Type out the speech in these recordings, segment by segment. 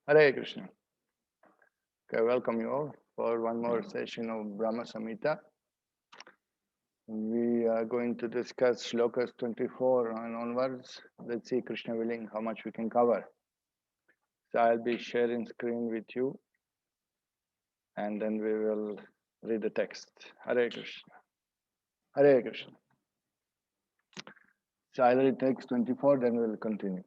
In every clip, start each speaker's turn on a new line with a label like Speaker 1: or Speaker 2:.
Speaker 1: Hare Krishna. Okay, welcome you all for one more session of Brahma-saṁhitā. We are going to discuss shlokas 24 and onwards. Let's see, Krishna willing, how much we can cover. So I'll be sharing screen with you and then we will read the text. Hare Krishna. Hare Krishna. So I'll read text 24, then we'll continue.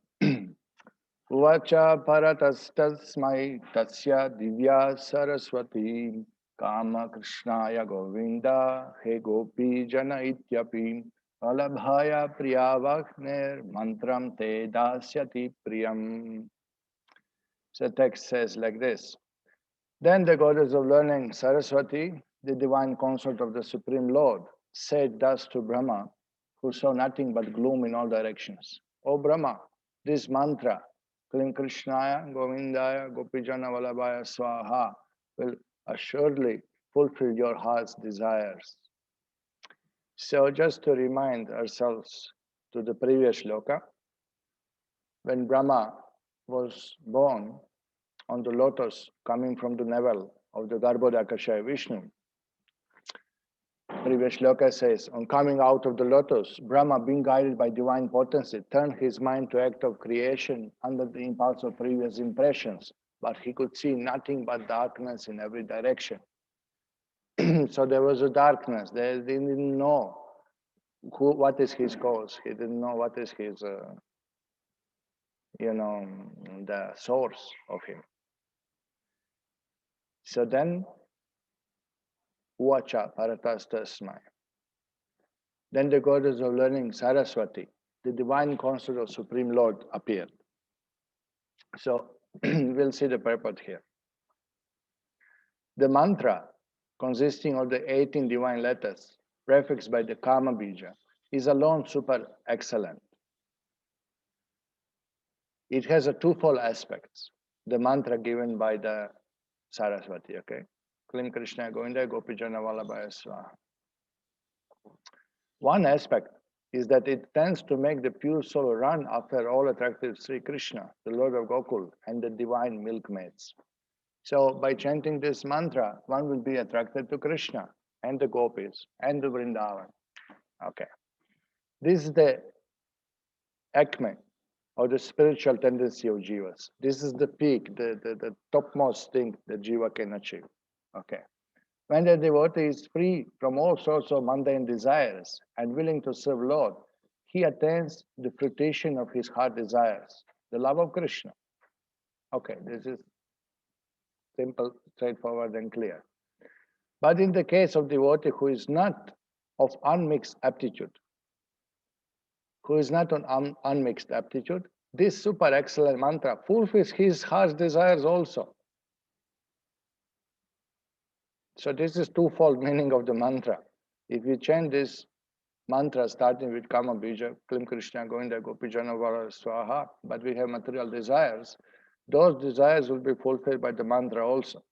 Speaker 1: Uvacha paratastasmai tasya Divyā Sarasvatī Kama Krishnaya Govinda He Gopi Jana Ityapi Alabhaya Priyavakner Mantram Te Dasyati Priyam. So the text says like this. Then the goddess of learning Saraswati, the divine consort of the Supreme Lord, said thus to Brahma, who saw nothing but gloom in all directions. O Brahma, this mantra, Klim Krishnaya Govindaya Gopijana Vallabhaya Swaha, will assuredly fulfill your heart's desires. So just to remind ourselves to the previous shloka, when Brahma was born on the lotus coming from the navel of the Garbhodakashaya Vishnu, previous shloka says, on coming out of the lotus, Brahma, being guided by divine potency, turned his mind to act of creation under the impulse of previous impressions, but he could see nothing but darkness in every direction. So there was a darkness. They didn't know what is his cause. He didn't know what is his, the source of him. So then, Uvacha paratastasmai. Then the goddess of learning, Saraswati, the divine consort of Supreme Lord, appeared. So we'll see the purport here. The mantra, consisting of the 18 divine letters, prefixed by the Kama Bija, is alone super excellent. It has a twofold aspects. The mantra given by the Saraswati, okay? Klim Krishna Govinda Gopijana Vallabhaya Swaha. One aspect is that it tends to make the pure soul run after all attractive Sri Krishna, the Lord of Gokul, and the divine milkmaids. So by chanting this mantra, one will be attracted to Krishna and the gopis and the Vrindavan. Okay. This is the acme or the spiritual tendency of jivas. This is the peak, the topmost thing that jiva can achieve. Okay. When the devotee is free from all sorts of mundane desires and willing to serve Lord, he attains the fruition of his heart desires, the love of Krishna. Okay, this is simple, straightforward, and clear. But in the case of devotee who is not of unmixed aptitude, unmixed aptitude, this super excellent mantra fulfills his heart's desires also. So this is twofold meaning of the mantra. If you chant this mantra starting with Kama Bija, Klim Krishna Govinda Gopijana Vallabhaya Swaha, but we have material desires, those desires will be fulfilled by the mantra also.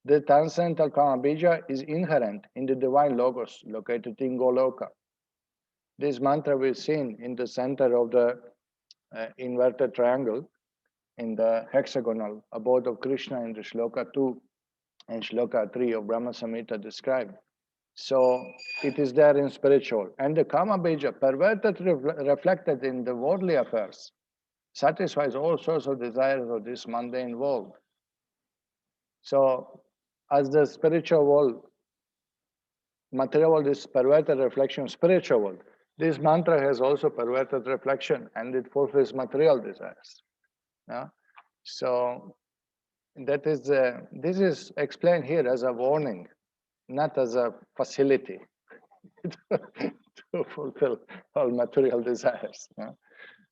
Speaker 1: The transcendental Kama Bija is inherent in the divine logos located in Goloka. This mantra we've seen in the center of the inverted triangle, in the hexagonal abode of Krishna in the Shloka 2 and Shloka 3 of Brahma-saṁhitā described. So it is there in spiritual. And the Kama Bija, perverted, reflected in the worldly affairs, satisfies all sorts of desires of this mundane world. So as the spiritual world, material world is perverted reflection of spiritual world, this mantra has also perverted reflection and it fulfills material desires. Yeah? So that is this is explained here as a warning, not as a facility to fulfill all material desires. Yeah?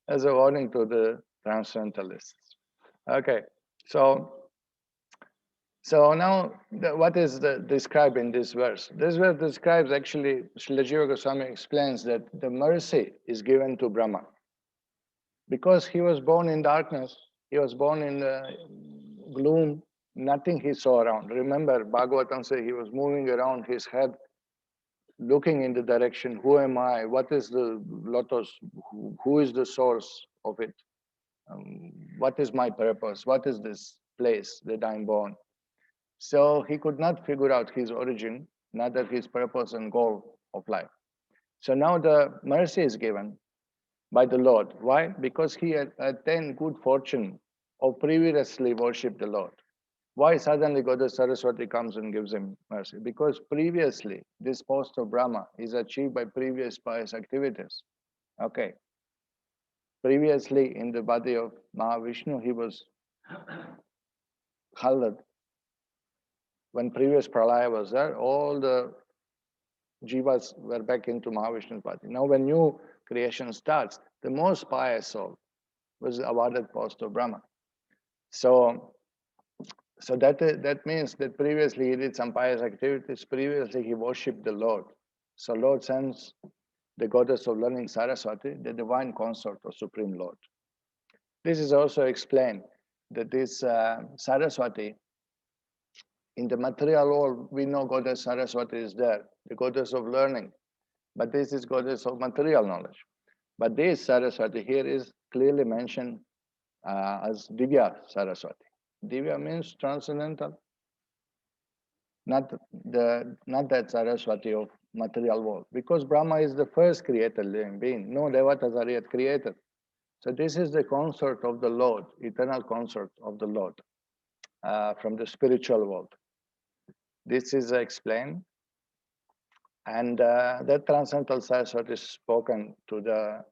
Speaker 1: As a warning to the transcendentalists. Okay, so now what is described in this verse? This verse describes actually, Srila Jiva Goswami explains that the mercy is given to Brahma. Because he was born in darkness, he was born in gloom, nothing he saw around. Remember, Bhagavatam says he was moving around his head, looking in the direction, who am I? What is the lotus? Who is the source of it? What is my purpose? What is this place that I'm born? So he could not figure out his origin, neither his purpose and goal of life. So now the mercy is given by the Lord. Why? Because he had attained good fortune of previously worshipped the Lord. Why suddenly Goddess Saraswati comes and gives him mercy? Because previously, this post of Brahma is achieved by previous pious activities. Okay. Previously, in the body of Mahavishnu, he was Khalad. When previous Pralaya was there, all the jivas were back into Mahavishnu's body. Now, when new creation starts, the most pious soul was awarded post of Brahma. So that means that previously he did some pious activities. Previously he worshipped the Lord. So Lord sends the goddess of learning Saraswati, the divine consort of Supreme Lord. This is also explained that this Saraswati, in the material world, we know Goddess Saraswati is there, the goddess of learning, but this is goddess of material knowledge. But this Saraswati here is clearly mentioned as Divyā Sarasvatī. Divya means transcendental, not that Saraswati of material world, because Brahma is the first created living being. No devatas are yet created. So this is the consort of the Lord, eternal consort of the Lord from the spiritual world. This is explained, and that transcendental Saraswati is spoken to the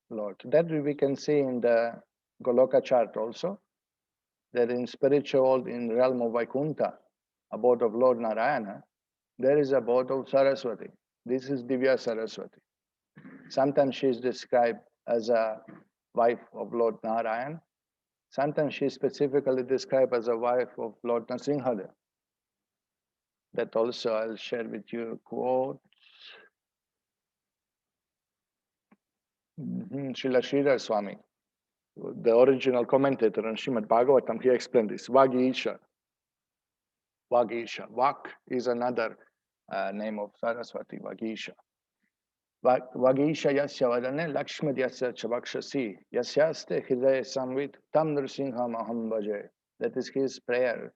Speaker 1: Lord. That we can see in the Goloka chart also, that in spiritual world, in realm of Vaikuntha, abode of Lord Narayana, there is abode of Saraswati. This is Divyā Sarasvatī. Sometimes she is described as a wife of Lord Narayan. Sometimes she is specifically described as a wife of Lord Nrsimhadev. That also I'll share with you a quote. Srila Sridhar Swami, the original commentator on Srimad Bhagavatam, he explained this. Vagisha. Vagisha. Vak is another name of Saraswati, Vagisha. Vagisha yasya vadane lakshmi yasya chavakshasi yasyaste hridaya samvit tam nrsingham aham bhaje. That is his prayer.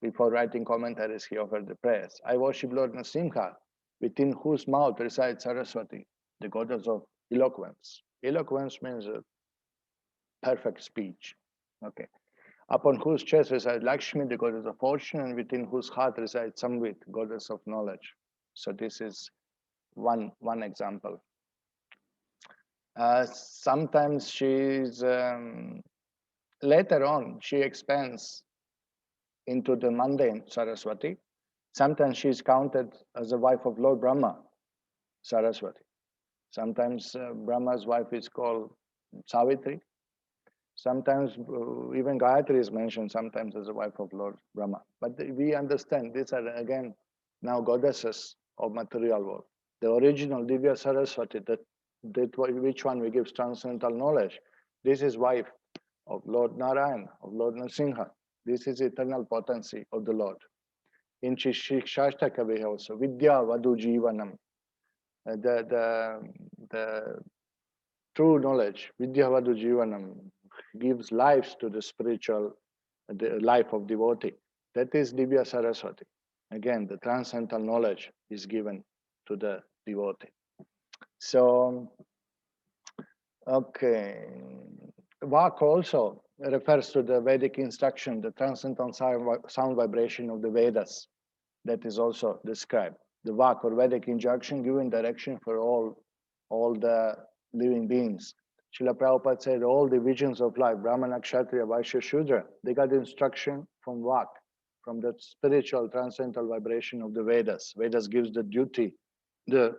Speaker 1: Before writing commentaries, he offered the prayers. I worship Lord Nrsimha, within whose mouth resides Saraswati, the goddess of eloquence. Eloquence means perfect speech. Okay. Upon whose chest resides Lakshmi, the goddess of fortune, and within whose heart resides Samvit, goddess of knowledge. So this is one example. Sometimes she's later on she expands into the mundane Saraswati. Sometimes she is counted as the wife of Lord Brahma, Saraswati. Sometimes Brahma's wife is called Savitri. Sometimes even Gayatri is mentioned sometimes as a wife of Lord Brahma. But we understand these are again now goddesses of material world. The original Divyā Sarasvatī, which one we give transcendental knowledge, this is wife of Lord Narayan, of Lord Nrsimha. This is eternal potency of the Lord. In Shashtaka we also, Vidya Vadu Jivanam. The true knowledge, Vidya Vadu Jivanam, gives lives to the spiritual, the life of devotee. That is Divyā Sarasvatī. Again, the transcendental knowledge is given to the devotee. So, okay. Vak also refers to the Vedic instruction, the transcendental sound vibration of the Vedas. That is also described. The Vak or Vedic injunction giving direction for all the living beings. Srila Prabhupada said all the visions of life, Brahmana, Kshatriya, Vaishya, Shudra, they got instruction from Vak, from the spiritual transcendental vibration of the Vedas. Vedas gives the duty, the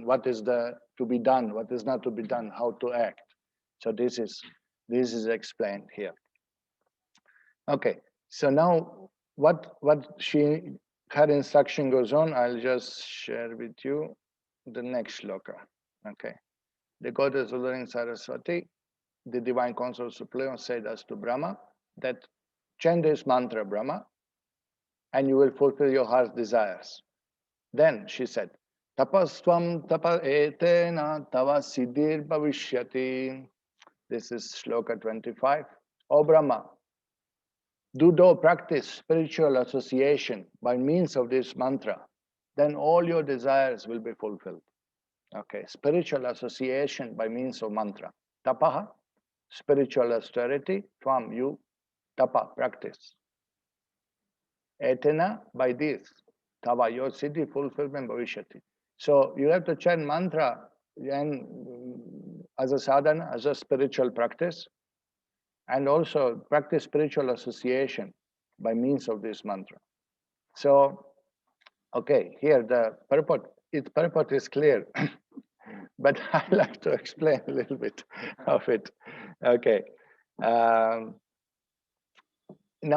Speaker 1: what is to be done, what is not to be done, how to act. So this is explained here. Okay, so now her instruction goes on. I'll just share with you the next shloka. Okay. The goddess of learning Saraswati, the divine consort supreme, said as to Brahma that chant this mantra Brahma and you will fulfill your heart's desires. Then she said, Tapasvam tapa etena tava siddhir bhavishyati. This is Shloka 25. O Brahma, do thou practice spiritual association by means of this mantra, then all your desires will be fulfilled. Okay, spiritual association by means of mantra. Tapaha, spiritual austerity. Tvam, you, tapa, practice. Etena, by this. Tava, your siddhi, fulfillment, bhavishyati. So you have to chant mantra and as a sadhana, as a spiritual practice, and also practice spiritual association by means of this mantra. So, okay, here the purport, its purport is clear, but I like to explain a little bit of it. Okay. Now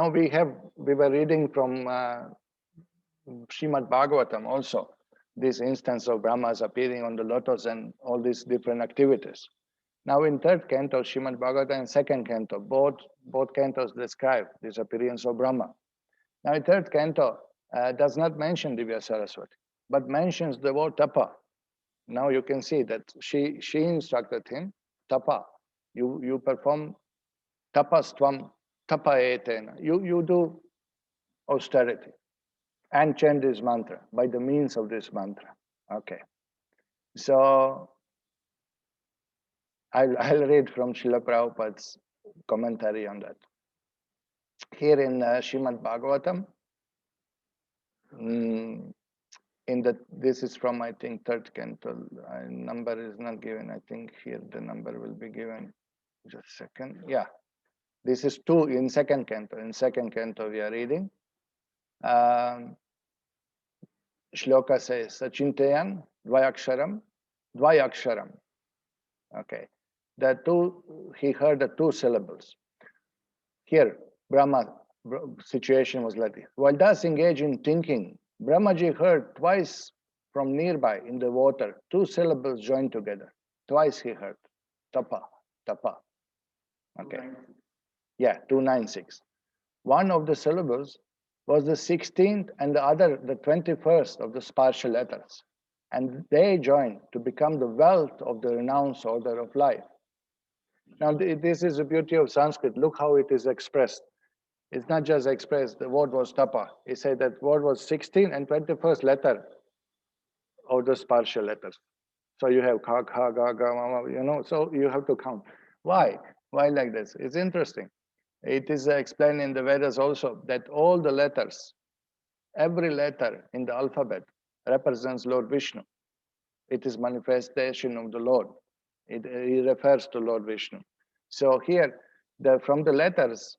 Speaker 1: we were reading from Srimad Bhagavatam also, this instance of Brahmas appearing on the lotus and all these different activities. Now in third canto, Srimad Bhagavatam, and second canto, both cantos describe this appearance of Brahma. Now in third canto, does not mention Divyā Sarasvatī, but mentions the word tapa. Now you can see that she instructed him, tapa, you perform tapastvam tapa etena, you do austerity and chant this mantra by the means of this mantra. Okay, so I'll read from Srila Prabhupada's commentary on that. Here in Srimad Bhagavatam, this is from, I think, third canto. Number is not given. I think here the number will be given. Just a second. Yeah, this is 2 in second canto. In second canto, we are reading. Shloka says, Sachintayan Dvayaksharam. Okay. He heard the 2 syllables. Here, Brahma situation was like this. While thus engaged in thinking, Brahmaji heard twice from nearby in the water 2 syllables joined together. Twice he heard. Tapa, tapa. Okay. Yeah, 296. One of the syllables was the 16th and the other the 21st of the sparsha letters. And they joined to become the wealth of the renounced order of life. Now, this is the beauty of Sanskrit. Look how it is expressed. It's not just expressed, the word was tapa. He said that word was 16th and 21st letter of the sparsha letters. So you have ka, ka, ga, ga, mama, so you have to count. Why? Why like this? It's interesting. It is explained in the Vedas also that all the letters, every letter in the alphabet represents Lord Vishnu. It is manifestation of the Lord. It refers to Lord Vishnu. So here, from the letters,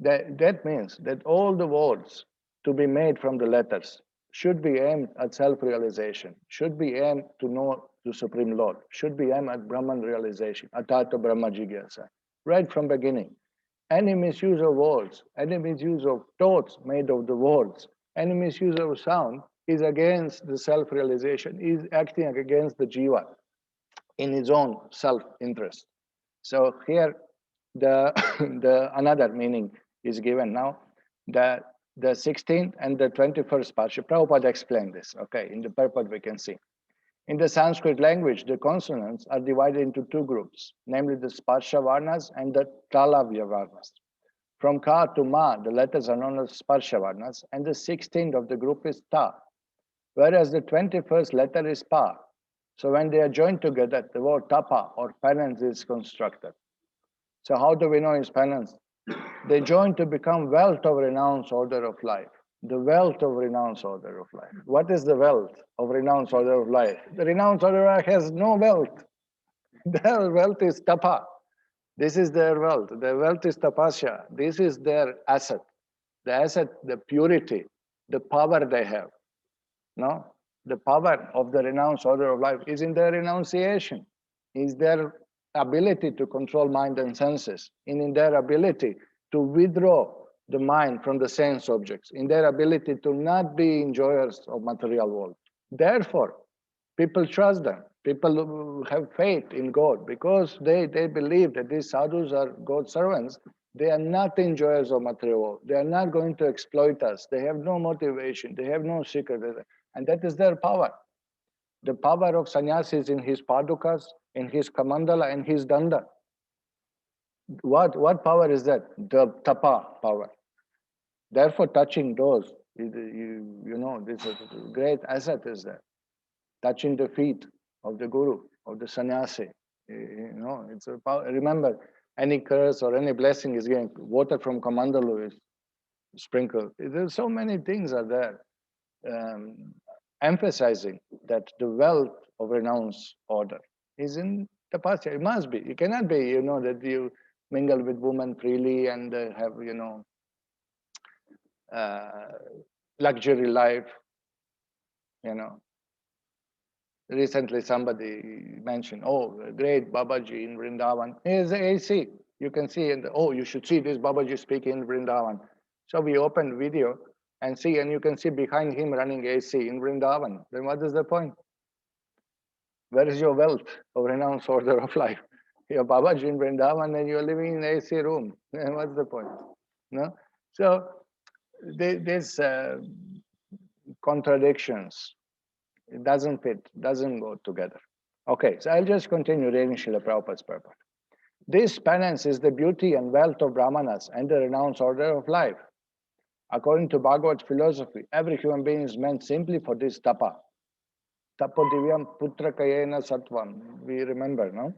Speaker 1: that means that all the words to be made from the letters should be aimed at self-realization, should be aimed to know the Supreme Lord, should be aimed at Brahman realization, atata Brahma jigyasa, right from beginning. Any misuse of words, any misuse of thoughts made of the words, any misuse of sound is against the self-realization, is acting against the jiva in his own self-interest. So here, the another meaning is given now. The 16th and the 21st parsha. Prabhupada explained this. Okay, in the purport we can see. In the Sanskrit language, the consonants are divided into 2 groups, namely the sparsha varnas and the talavya varnas. From ka to ma, the letters are known as sparsha varnas, and the 16th of the group is ta, whereas the 21st letter is pa. So when they are joined together, the word tapa or penance is constructed. So how do we know it's penance? They join to become wealth of renounced order of life. The wealth of renounced order of life. What is the wealth of renounced order of life? The renounced order of life has no wealth. Their wealth is tapa. This is their wealth. Their wealth is tapasya. This is their asset. The asset, the purity, the power they have. No? The power of the renounced order of life is in their renunciation, is their ability to control mind and senses, in their ability to withdraw the mind from the sense objects, in their ability to not be enjoyers of material world. Therefore, people trust them. People have faith in God because they believe that these sadhus are God's servants. They are not enjoyers of material world. They are not going to exploit us. They have no motivation. They have no secret. And that is their power. The power of sannyasi is in his padukas, in his kamandala, and his danda. What power is that? The tapa power. Therefore, touching those, this is a great asset is that. Touching the feet of the guru, of the sannyasi. It's a power. Remember, any curse or any blessing is getting water from Kamandalu is sprinkled. There's so many things are there, emphasizing that the wealth of renounced order is in tapasya. It must be. It cannot be, that you mingle with women freely and have, uh, luxury life, you know. Recently, somebody mentioned, oh, great Babaji in Vrindavan. Here's the AC. You can see, you should see this Babaji speaking in Vrindavan. So we opened video and see, and you can see behind him running AC in Vrindavan. Then what is the point? Where is your wealth of renounced order of life? You're Babaji in Vrindavan and you're living in an AC room. Then what's the point? No? So there's contradictions. It doesn't fit, doesn't go together. Okay, so I'll just continue reading Srila Prabhupada's purport. This penance is the beauty and wealth of Brahmanas and the renounced order of life. According to Bhagavad philosophy, every human being is meant simply for this tapa. Tapo divyam putra kayena sattvam. We remember, no?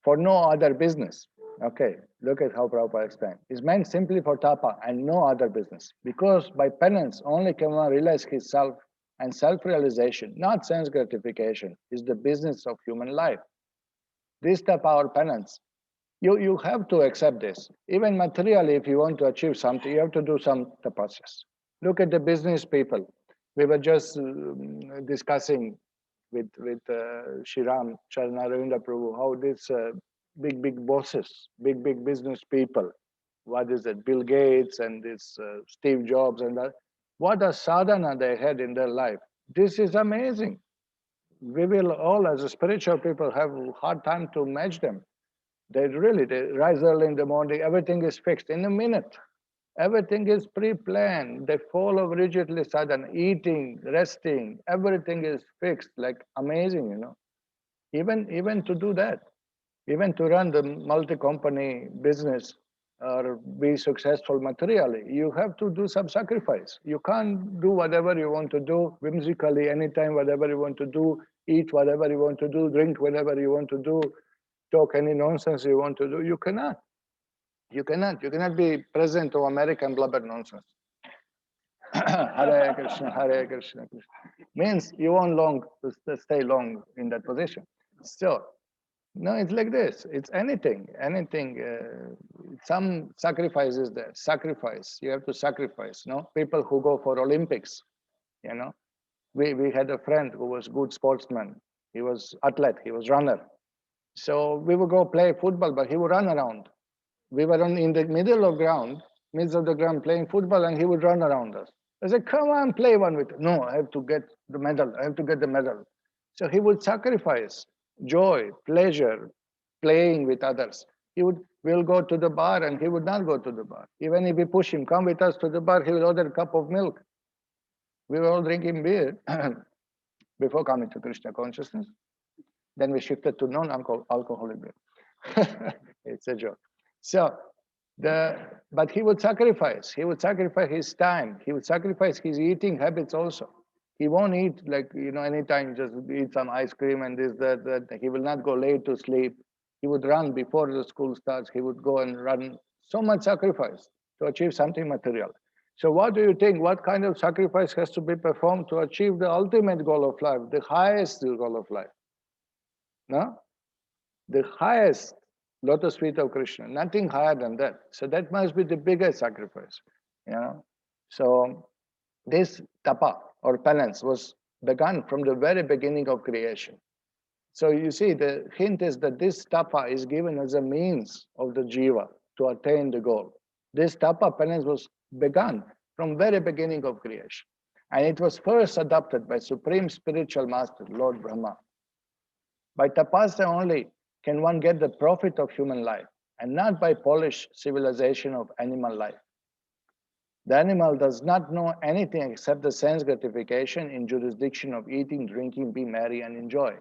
Speaker 1: For no other business. Okay, look at how Prabhupada explained. It's meant simply for tapa and no other business. Because by penance, only can one realize his self, and self-realization, not sense gratification, is the business of human life. This tapa or penance, you have to accept this. Even materially, if you want to achieve something, you have to do some tapasyas. Look at the business people. We were just discussing with Shriram Charanarinda Prabhu how these big bosses, big business people, what is it, Bill Gates and this Steve Jobs and that, what a sadhana they had in their life. This is amazing. We will all, as a spiritual people, have a hard time to match them. They rise early in the morning, everything is fixed in a minute. Everything is pre-planned. They follow rigidly sadhana, eating, resting, everything is fixed, like amazing, Even to do that, even to run the multi-company business or be successful materially, you have to do some sacrifice. You can't do whatever you want to do whimsically, anytime, whatever you want to do, eat whatever you want to do, drink whatever you want to do, talk any nonsense you want to do. You cannot. You cannot be president of American blubber nonsense. Hare Krishna, Hare Krishna, Krishna. Means you won't stay long in that position. So, no, it's like this. It's anything. Some sacrifices there. Sacrifice. You have to sacrifice. No, people who go for Olympics. We had a friend who was good sportsman. He was athlete. He was runner. So we would go play football, but he would run around. We were in the middle of the ground playing football, and he would run around us. I said, come on, play one with. No, I have to get the medal. I have to get the medal. So he would sacrifice joy, pleasure, playing with others. We'll go to the bar and he would not go to the bar. Even if we push him, come with us to the bar, he will order a cup of milk. We were all drinking beer before coming to Krishna consciousness. Then we shifted to non-alcoholic beer. It's a joke. So, but he would sacrifice. He would sacrifice his time. He would sacrifice his eating habits also. He won't eat anytime, just eat some ice cream and this, that. He will not go late to sleep. He would run before the school starts. He would go and run. So much sacrifice to achieve something material. So what do you think? What kind of sacrifice has to be performed to achieve the ultimate goal of life, the highest goal of life? No? The highest lotus feet of Krishna, nothing higher than that. So that must be the biggest sacrifice. So this tapa or penance was begun from the very beginning of creation. So you see, the hint is that this tapa is given as a means of the jiva to attain the goal. This tapa penance was begun from very beginning of creation. And it was first adopted by Supreme Spiritual Master, Lord Brahmā. By tapasya only can one get the profit of human life, and not by polished civilization of animal life. The animal does not know anything except the sense gratification in jurisdiction of eating, drinking, be merry, and enjoy.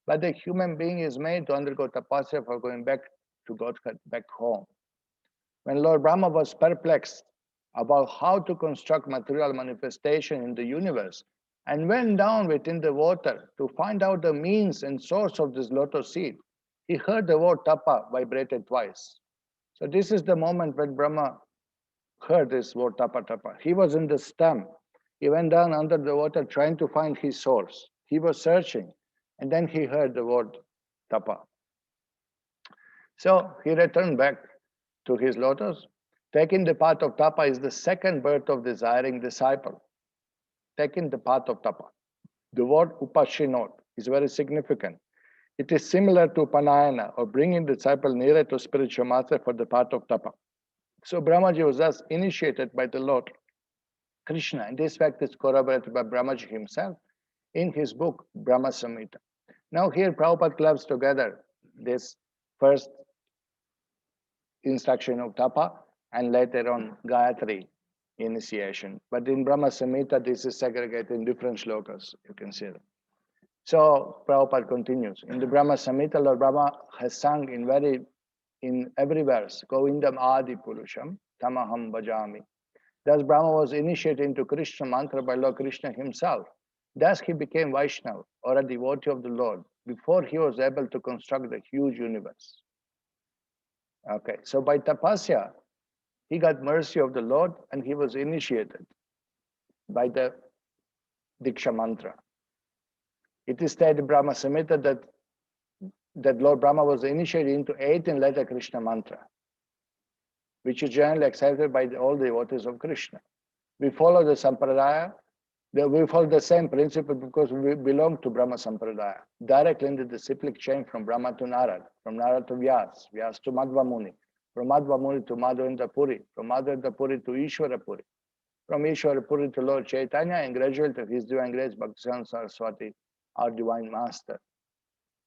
Speaker 1: But the human being is made to undergo tapasya for going back to go back home. When Lord Brahma was perplexed about how to construct material manifestation in the universe and went down within the water to find out the means and source of this lotus seed, he heard the word tapa vibrated twice. So this is the moment when Brahma heard this word tapa tapa. He was in the stem. He went down under the water trying to find his source. He was searching, and then he heard the word tapa. So he returned back to his lotus. Taking the path of tapa is the second birth of desiring disciple. Taking the path of tapa. The word upashinot is very significant. It is similar to upanayana, or bringing the disciple nearer to spiritual master for the path of tapa. So Brahmaji was thus initiated by the Lord Krishna, and this fact is corroborated by Brahmaji himself in his book Brahma-saṁhitā. Now here Prabhupada clubs together this first instruction of tapa and later on Gayatri initiation. But in Brahma-saṁhitā, this is segregated in different shlokas, you can see them. So Prabhupada continues. In the Brahma-saṁhitā, Lord Brahma has sung in every verse, Govindam Adi Purusham, Tamaham Bhajami. Thus Brahma was initiated into Krishna mantra by Lord Krishna himself. Thus he became Vaishnava, or a devotee of the Lord, before he was able to construct the huge universe. Okay, so by tapasya, he got mercy of the Lord and he was initiated by the Diksha mantra. It is stated in Brahma-saṁhitā that Lord Brahma was initiated into 18 letter Krishna mantra, which is generally accepted by all the devotees of Krishna. We follow the sampradaya, we follow the same principle because we belong to Brahma Sampradaya, directly in the disciplic chain from Brahma to Narad, from Narad to Vyas, Vyas to Madhva Muni, from Madhva Muni to Madhavendra Puri, from Madhavendra Puri to Ishvara Puri, from Ishvara Puri to Lord Chaitanya, and gradually to His Divine Grace, Divyā Sarasvatī, our Divine Master.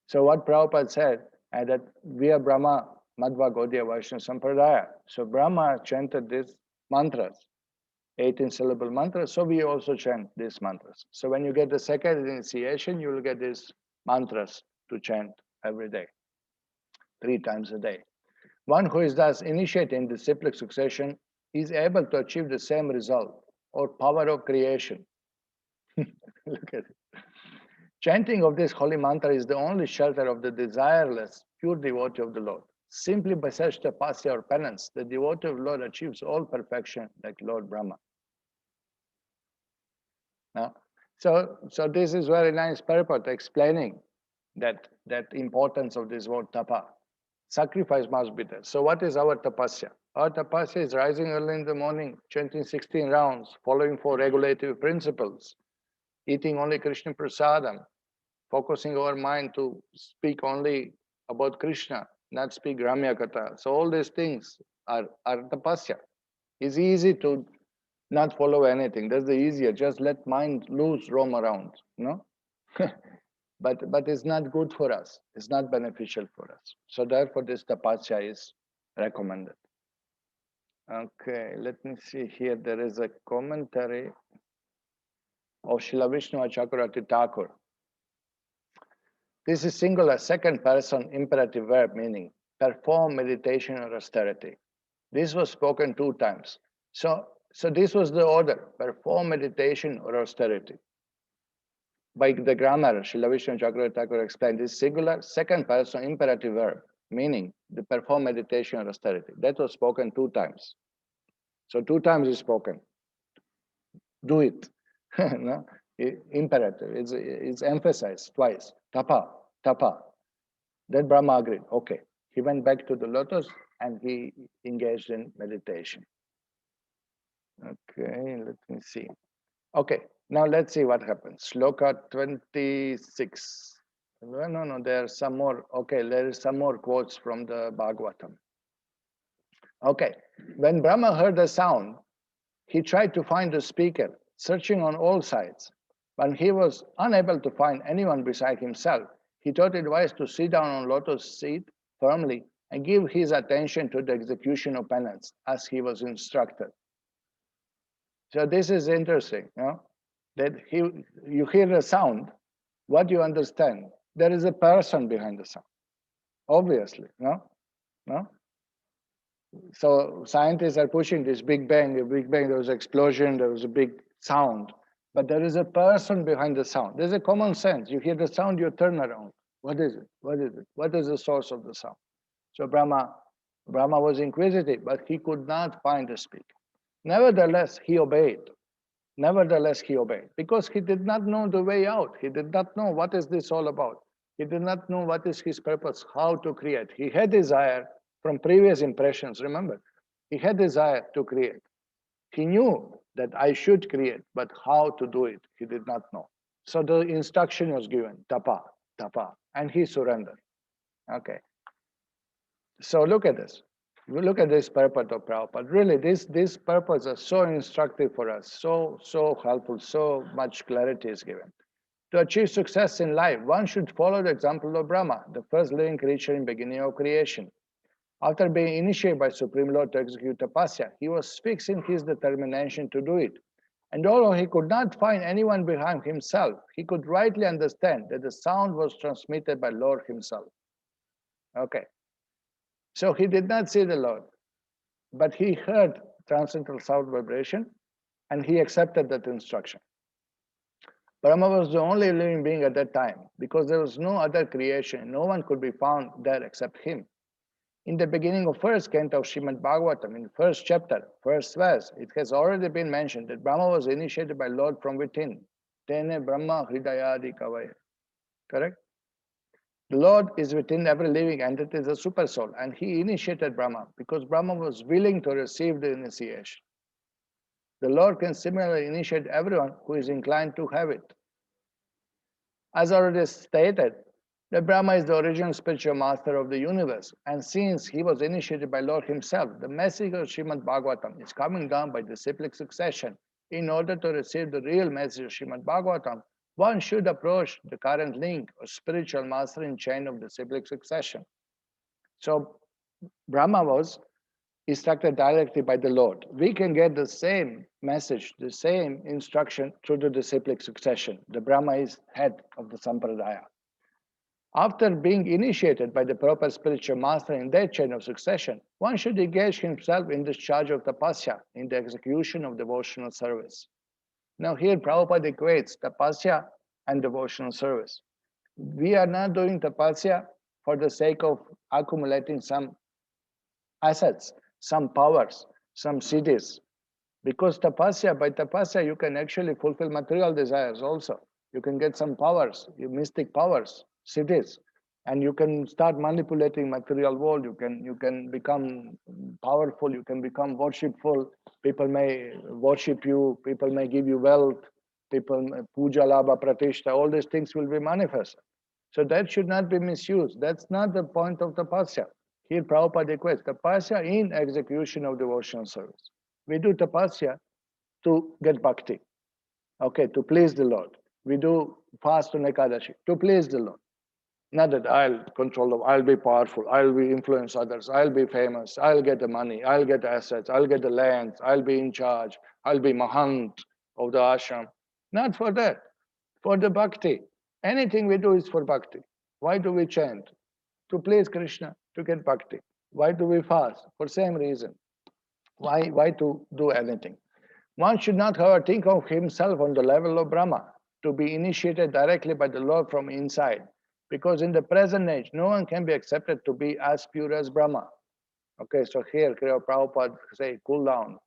Speaker 1: So what Prabhupada said, that we are Brahma, Madhva, Gaudiya, Vaishnava Sampradaya. So Brahma chanted these mantras, 18 syllable mantras, so we also chant these mantras. So when you get the second initiation, you will get these mantras to chant every day, 3 times a day. One who is thus initiated in disciplic succession is able to achieve the same result, or power of creation. Look at it. Chanting of this holy mantra is the only shelter of the desireless, pure devotee of the Lord. Simply by such tapasya or penance, the devotee of the Lord achieves all perfection like Lord Brahma. Now, so this is very nice purport explaining that importance of this word tapa. Sacrifice must be there. So what is our tapasya? Our tapasya is rising early in the morning, chanting 16 rounds, following 4 regulative principles, eating only Krishna prasadam, focusing our mind to speak only about Krishna, not speak Ramya Katha. So all these things are tapasya. It's easy to not follow anything. That's the easier. Just let mind loose, roam around, you know? But it's not good for us. It's not beneficial for us. So therefore this tapasya is recommended. Okay, let me see here. There is a commentary of Srila Vishnu Chakravarti Thakur. This is singular second person imperative verb, meaning perform meditation or austerity. This was spoken 2 times. So this was the order, perform meditation or austerity. By the grammar, Srila Vishnu Chakravarti Thakur explained this singular second person imperative verb, meaning the perform meditation or austerity. That was spoken 2 times. So 2 times is spoken. Do it. No? Imperative. It's emphasized twice. Tapa, tapa. Then Brahma agreed. Okay. He went back to the lotus and he engaged in meditation. Okay, let me see. Okay, now let's see what happens. Shloka 26. No, there are some more. Okay, there is some more quotes from the Bhagavatam. Okay, when Brahma heard the sound, he tried to find the speaker, searching on all sides. When he was unable to find anyone beside himself, he thought it wise to sit down on lotus seat firmly and give his attention to the execution of penance as he was instructed. So this is interesting, you know, that you hear the sound, what you understand, there is a person behind the sound, obviously, you know? No? So scientists are pushing this Big Bang. The Big Bang, there was an explosion, there was a big sound. But there is a person behind the sound. There's a common sense. You hear the sound, you turn around. What is it? What is it? What is the source of the sound? So Brahma was inquisitive, but he could not find the speaker. Nevertheless, he obeyed. Nevertheless, he obeyed because he did not know the way out. He did not know what is this all about. He did not know what is his purpose, how to create. He had desire from previous impressions, remember. He had desire to create. He knew that I should create, but how to do it, he did not know. So the instruction was given, tapa, tapa, and he surrendered. Okay. So look at this. We look at this purport of Prabhupada. Really, these purports are so instructive for us, so helpful, so much clarity is given. To achieve success in life, one should follow the example of Brahma, the first living creature in beginning of creation. After being initiated by Supreme Lord to execute tapasya, he was fixed in his determination to do it. And although he could not find anyone behind himself, he could rightly understand that the sound was transmitted by Lord himself. Okay. So he did not see the Lord, but he heard transcendental sound vibration and he accepted that instruction. Brahma was the only living being at that time because there was no other creation. No one could be found there except him. In the beginning of first canto of Srimad Bhagavatam, in the first chapter, first verse, it has already been mentioned that Brahma was initiated by Lord from within. Tene Brahma Hridayadi Kavaya. Correct? The Lord is within every living entity, the super soul, and he initiated Brahma because Brahma was willing to receive the initiation. The Lord can similarly initiate everyone who is inclined to have it. As already stated, that Brahma is the original spiritual master of the universe, and since he was initiated by Lord himself, the message of Srimad Bhagavatam is coming down by disciplic succession. In order to receive the real message of Srimad Bhagavatam, one should approach the current link or spiritual master in chain of disciplic succession. So Brahma was instructed directly by the Lord. We can get the same message, the same instruction through the disciplic succession. The Brahma is head of the Sampradaya. After being initiated by the proper spiritual master in that chain of succession, one should engage himself in the charge of tapasya, in the execution of devotional service. Now here Prabhupada equates tapasya and devotional service. We are not doing tapasya for the sake of accumulating some assets, some powers, some siddhis. Because by tapasya, you can actually fulfill material desires also. You can get some powers, mystic powers, siddhis, and you can start manipulating material world. You can become powerful. You can become worshipful. People may worship you. People may give you wealth. People puja, labha, pratishtha. All these things will be manifested. So that should not be misused. That's not the point of tapasya. Here Prabhupada equates tapasya in execution of devotional service. We do tapasya to get bhakti, okay, to please the Lord. We do fast on Ekadashi to please the Lord. Not that I'll control them, I'll be powerful, I'll be influence others, I'll be famous, I'll get the money, I'll get the assets, I'll get the lands, I'll be in charge, I'll be Mahant of the ashram. Not for that, for the bhakti. Anything we do is for bhakti. Why do we chant? To please Krishna, to get bhakti. Why do we fast? For same reason. Why to do anything? One should not, however, think of himself on the level of Brahma, to be initiated directly by the Lord from inside. Because in the present age, no one can be accepted to be as pure as Brahma. Okay, so here, Kriya Prabhupada say, cool down.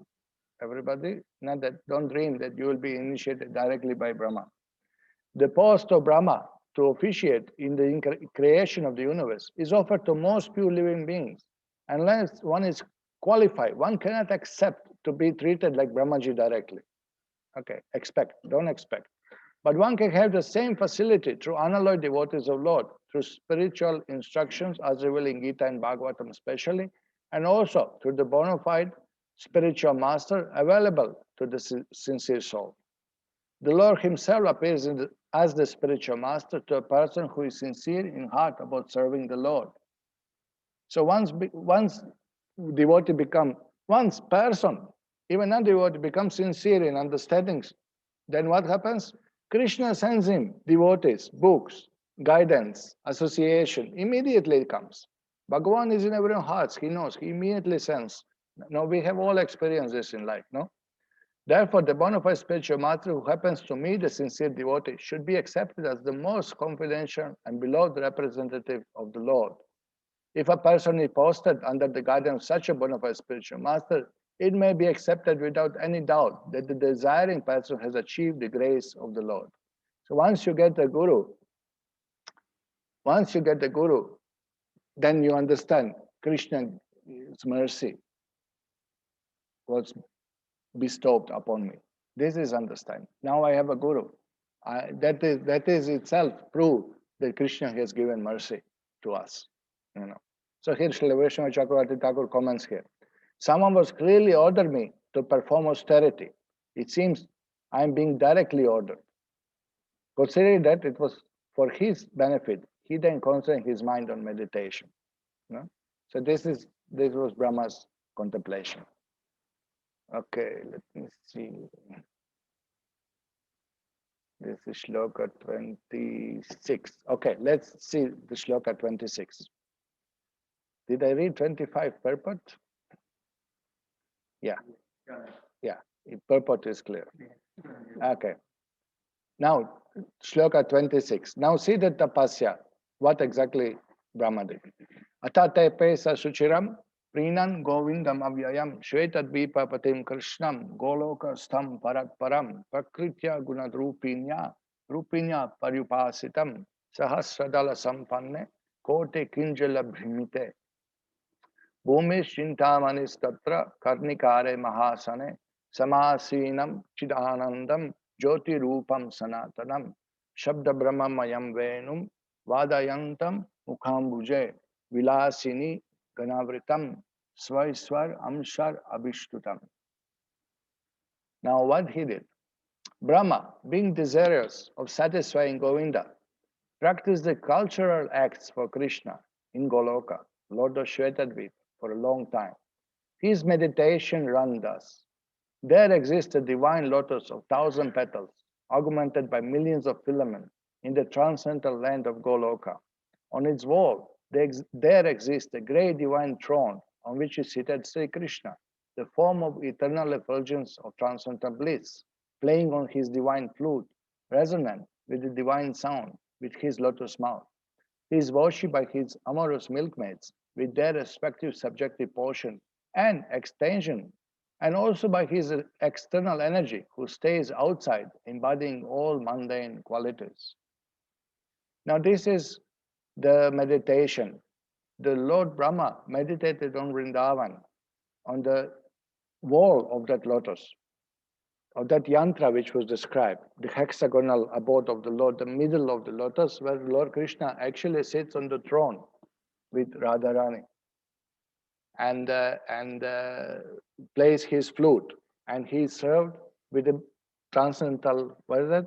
Speaker 1: Everybody, not that, don't dream that you will be initiated directly by Brahma. The post of Brahma to officiate in the creation of the universe is offered to most pure living beings. Unless one is qualified, one cannot accept to be treated like Brahmaji directly. Okay, don't expect. But one can have the same facility through unalloyed devotees of Lord, through spiritual instructions as revealed in Gita and Bhagavatam especially, and also through the bona fide spiritual master available to the sincere soul. The Lord himself appears as the spiritual master to a person who is sincere in heart about serving the Lord. So once devotee become, once person, even non-devotee becomes sincere in understandings, then what happens? Krishna sends him devotees, books, guidance, association, immediately it comes. Bhagavan is in everyone's hearts. He knows. He immediately senses. Now, we have all experienced this in life, no? Therefore, the bona fide spiritual master who happens to meet the sincere devotee should be accepted as the most confidential and beloved representative of the Lord. If a person is posted under the guidance of such a bona fide spiritual master, it may be accepted without any doubt that the desiring person has achieved the grace of the Lord. So once you get the Guru, then you understand Krishna's mercy was bestowed upon me. This is understand. Now I have a Guru. That is itself proof that Krishna has given mercy to us. You know. So here Srila Vaishnava Chakravarti Thakur comments here. Someone was clearly ordered me to perform austerity. It seems I am being directly ordered. Considering that it was for his benefit, he then concentrated his mind on meditation. You know? So this was Brahma's contemplation. Okay, let me see. This is Shloka 26. Okay, let's see the Shloka 26. Did I read 25 purport? Yeah. Purport is clear. Okay. Now, Shloka 26. Now see the tapasya. What exactly Brahma did. Atate pesa suchiram Prinan Govindam Avyayam Shvetadvipapatim Krishnam Goloka Stam Parat Param Prakritya Gunadrupinya Rupinya Paryupasitam Sahasradala Sampanne Kote Kinjala Bhimite Bhumi Shintamani Statra Karnikare Mahasane Samasinam Chidanandam Jyoti Rupam Sanatanam Shabda Brahmamayam Venum Vadayantam Mukhambuje Vilasini Ganavritam Svaiswar Amshar Abhishtutam. Now what he did? Brahma, being desirous of satisfying Govinda, practiced the cultural acts for Krishna in Goloka, Lord of Shvetadvipa, for a long time. His meditation ran thus. There exists a divine lotus of 1,000 petals, augmented by millions of filaments, in the transcendental land of Goloka. On its wall, there exists a great divine throne on which is seated Sri Krishna, the form of eternal effulgence of transcendental bliss, playing on his divine flute, resonant with the divine sound with his lotus mouth. He is worshipped by his amorous milkmaids with their respective subjective portion and extension, and also by his external energy who stays outside, embodying all mundane qualities. Now this is the meditation. The Lord Brahma meditated on Vrindavan, on the wall of that lotus, of that yantra which was described, the hexagonal abode of the Lord, the middle of the lotus, where Lord Krishna actually sits on the throne with Radharani and plays his flute, and he is served with the transcendental, what is that?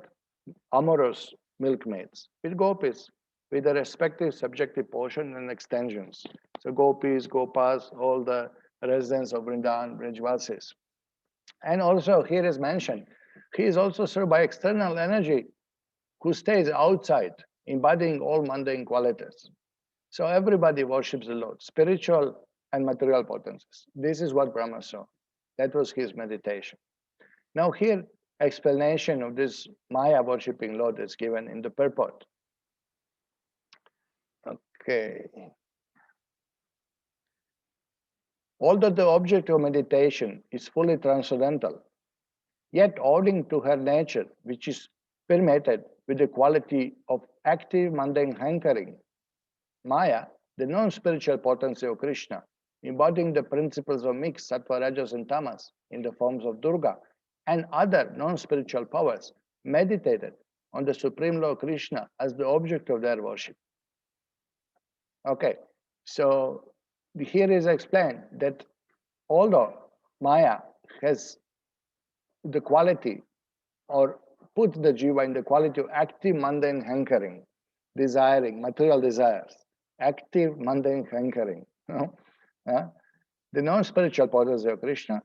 Speaker 1: Amorous milkmaids, with gopis, with the respective subjective portion and extensions. So gopis, gopas, all the residents of Vrindavan, Brajvasis. And also here is mentioned, he is also served by external energy who stays outside, embodying all mundane qualities. So everybody worships the Lord, spiritual and material potencies. This is what Brahma saw. That was his meditation. Now here, explanation of this Maya worshipping Lord is given in the purport. Okay. Although the object of meditation is fully transcendental, yet owing to her nature, which is permeated with the quality of active mundane hankering, Maya, the non-spiritual potency of Krishna, embodying the principles of mixed sattva, rajas, and tamas in the forms of Durga and other non-spiritual powers, meditated on the Supreme Lord Krishna as the object of their worship. Okay, so here is explained that although Maya has the quality or put the jiva in the quality of active mundane hankering, desiring, material desires, active mundane hankering, the non-spiritual potency of Krishna,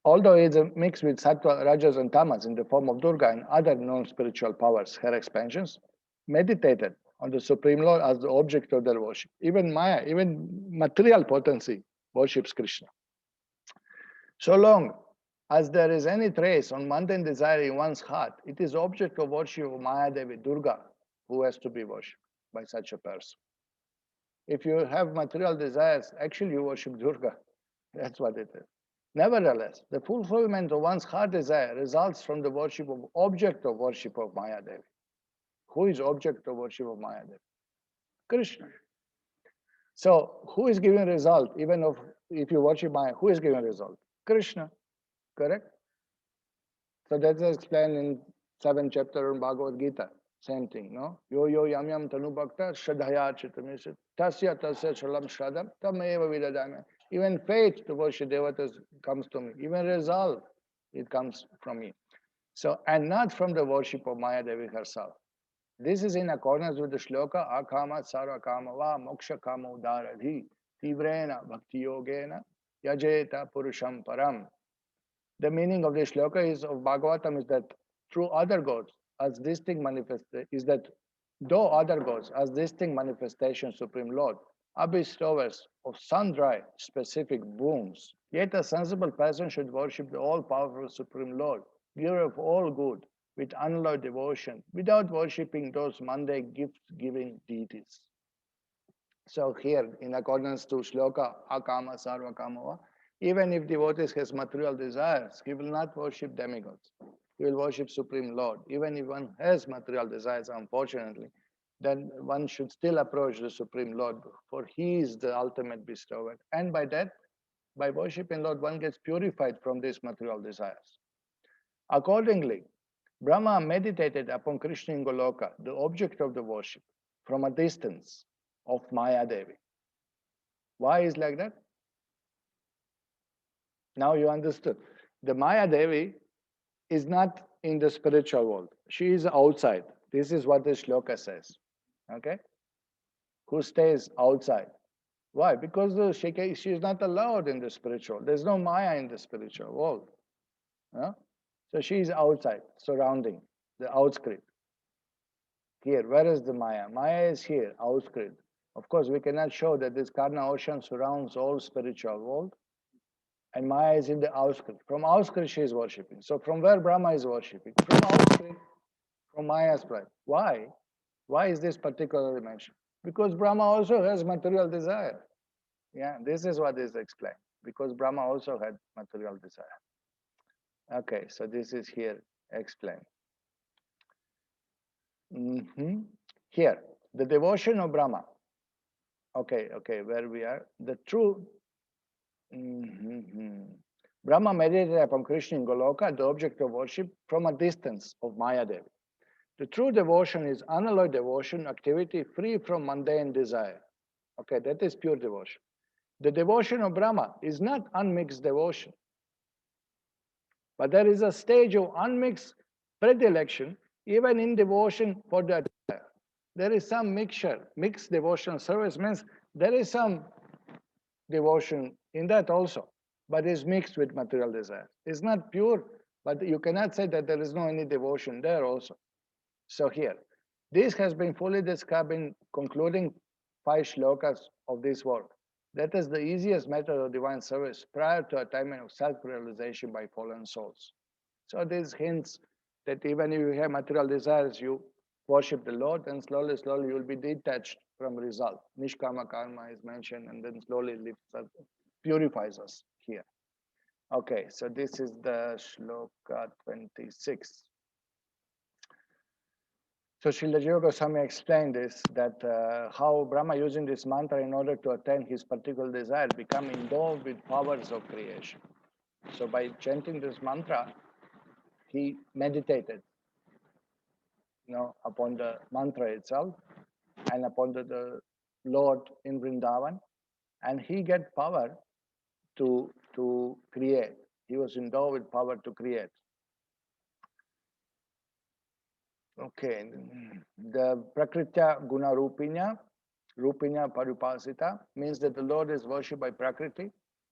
Speaker 1: although it is mixed with sattva, rajas, and tamas in the form of Durga and other non-spiritual powers, her expansions, meditated on the Supreme Lord as the object of their worship. Even Maya, even material potency worships Krishna. So long as there is any trace on mundane desire in one's heart, it is object of worship of Maya Devi, Durga, who has to be worshipped by such a person. If you have material desires, actually you worship Durga. That's what it is. Nevertheless, the fulfillment of one's heart desire results from the worship of object of worship of Maya Devi. Who is object of worship of Maya Devi? Krishna. So who is giving result? Even if you worship Maya, who is giving result? Krishna. Correct? So that's explained in 7th chapter of Bhagavad Gita. Same thing, no? Yo yo yam yam tanu bhakta shraddhaya chitamesha tasya tasya shalam shraddham tameva vidadami. Even faith to worship devatas comes to me. Even resolve, it comes from me. So, and not from the worship of Maya Devi herself. This is in accordance with the shloka akama sarva kama va moksha kama udaradhi tivrena bhakti yogena yajeta purusham param. The meaning of the shloka is of Bhagavatam is that through other gods as distinct though other gods as distinct manifestation Supreme Lord are bestowers of sundry specific boons, yet a sensible person should worship the all-powerful Supreme Lord, giver of all good, with unalloyed devotion, without worshipping those mundane gift-giving deities. So here, in accordance to shloka akama sarva kama, even if devotees has material desires, he will not worship demigods. He will worship Supreme Lord. Even if one has material desires, unfortunately, then one should still approach the Supreme Lord, for he is the ultimate bestower. And by that, by worshipping Lord, one gets purified from these material desires. Accordingly, Brahma meditated upon Krishna in Goloka, the object of the worship, from a distance of Maya Devi. Why is like that? Now you understood. The Maya Devi is not in the spiritual world. She is outside. This is what the shloka says. Okay? Who stays outside. Why? Because she is not allowed in the spiritual. There's no Maya in the spiritual world. Yeah? So she is outside, surrounding, the outskirt. Here, where is the Maya? Maya is here, outskirt. Of course, we cannot show that this Karna ocean surrounds all spiritual world. And Maya is in the outskirt. From outskirt, she is worshipping. So from where Brahma is worshipping? From outskirt, from Maya's pride. Why? Why is this particularly mentioned? Because Brahma also has material desire. Yeah, this is what is explained. Because Brahma also had material desire. Okay, so this is here explained. Here, the devotion of Brahma. Okay, where we are. The true Brahma meditated upon Krishna in Goloka, the object of worship, from a distance of Maya Devi. The true devotion is unalloyed devotion, activity free from mundane desire. Okay, that is pure devotion. The devotion of Brahma is not unmixed devotion. But there is a stage of unmixed predilection, even in devotion for the desire. There is some mixture. Mixed devotional service means there is some devotion in that also, but is mixed with material desire. It's not pure, but you cannot say that there is no any devotion there also. So here, this has been fully described in concluding 5 shlokas of this work. That is the easiest method of divine service prior to attainment of self-realization by fallen souls. So this hints that even if you have material desires, you worship the Lord, and slowly you will be detached from result. Nishkama karma is mentioned, and then slowly lifts us, purifies us here. Okay, so this is the shloka 26. So Srila Jiva Goswami explained this, that how Brahma using this mantra in order to attain his particular desire, become endowed with powers of creation. So by chanting this mantra, he meditated, upon the mantra itself and upon the Lord in Vrindavan, and he get power to create. He was endowed with power to create. Okay, the Prakritya Guna Rupinya Parupasita means that the Lord is worshipped by Prakriti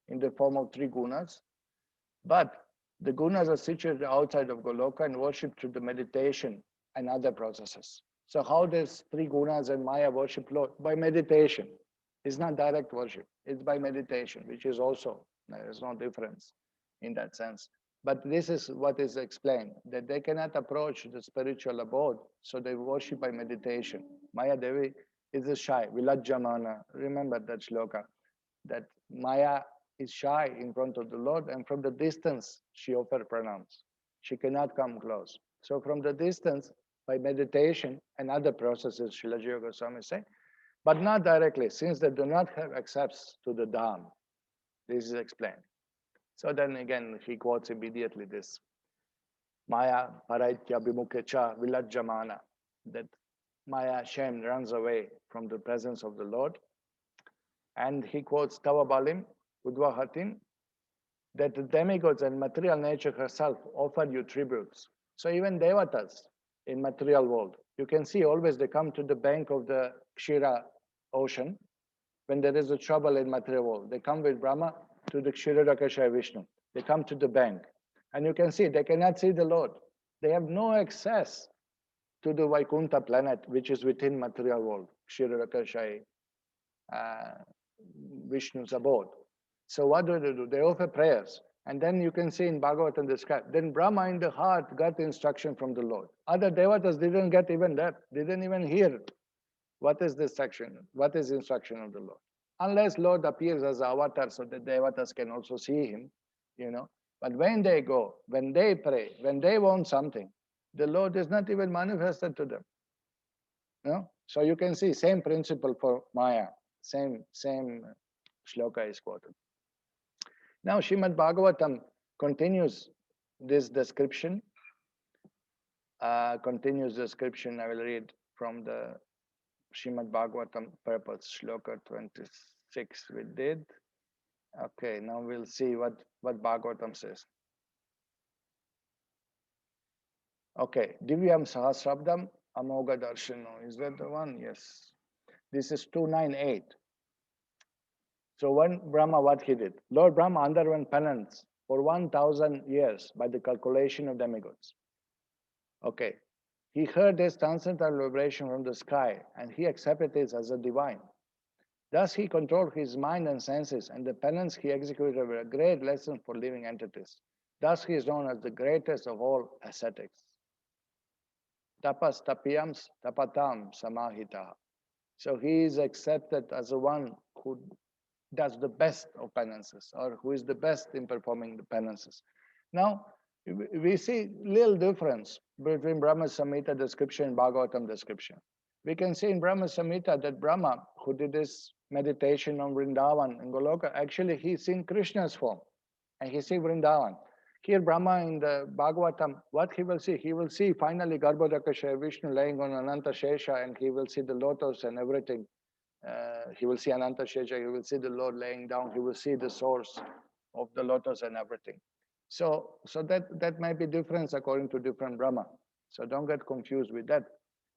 Speaker 1: in the form of 3 gunas, but the gunas are situated outside of Goloka and worshipped through the meditation and other processes. So how does three gunas and Maya worship Lord? By meditation. It's not direct worship. It's by meditation, which is also, there is no difference in that sense. But this is what is explained, that they cannot approach the spiritual abode, so they worship by meditation. Maya Devi is a shy, Vilajjamana. Remember that shloka, that Maya is shy in front of the Lord, and from the distance she offers pranams. She cannot come close. So from the distance, by meditation and other processes, Srila Jiva Goswami say, but not directly, since they do not have access to the Dham. This is explained. So then again, he quotes immediately this Maya Paraitya Bhimukecha Vilajjamana, that Maya, shame, runs away from the presence of the Lord. And he quotes Tava Balim, Udvahatim, that the demigods and material nature herself offer you tributes. So even devatas in material world, you can see always they come to the bank of the Kshira ocean when there is a trouble in material world. They come with Brahma to the Kshirodakashaya Vishnu. They come to the bank. And you can see they cannot see the Lord. They have no access to the Vaikuntha planet, which is within material world, Kshirodakashaya Vishnu's abode. So what do? They offer prayers. And then you can see in Bhagavatam described, then Brahma in the heart got instruction from the Lord. Other devatas didn't get even that, didn't even hear what is this section, what is instruction of the Lord. Unless Lord appears as an avatar so that devatas can also see him, you know. But when they go, when they pray, when they want something, the Lord is not even manifested to them. You know? So you can see same principle for Maya, same shloka is quoted. Now Srimad Bhagavatam continues this description. I will read from the Srimad Bhagavatam purpose, shloka 26 we did. Okay, now we'll see what Bhagavatam says. Okay, Divyam Sahasrabdam Amoga Darshano. Is that the one? Yes. This is 298. So when Brahma, what he did? Lord Brahma underwent penance for 1,000 years by the calculation of demigods. Okay. He heard this transcendental vibration from the sky and he accepted this as a divine. Thus he controlled his mind and senses, and the penance he executed were a great lesson for living entities. Thus he is known as the greatest of all ascetics. Tapas tapiyams tapatam samahita. So he is accepted as the one who does the best of penances, or who is the best in performing the penances. Now, we see little difference between Brahma-saṁhitā description and Bhagavatam description. We can see in Brahma-saṁhitā that Brahma, who did this meditation on Vrindavan and Goloka, actually he's seen Krishna's form, and he see Vrindavan. Here Brahma in the Bhagavatam, what he will see? He will see finally Garbhodakashaya Vishnu laying on Ananta Shesha, and he will see the lotus and everything. He will see Ananta Shesha, he will see the Lord laying down, he will see the source of the lotus and everything. So that might be difference according to different Brahma. So don't get confused with that.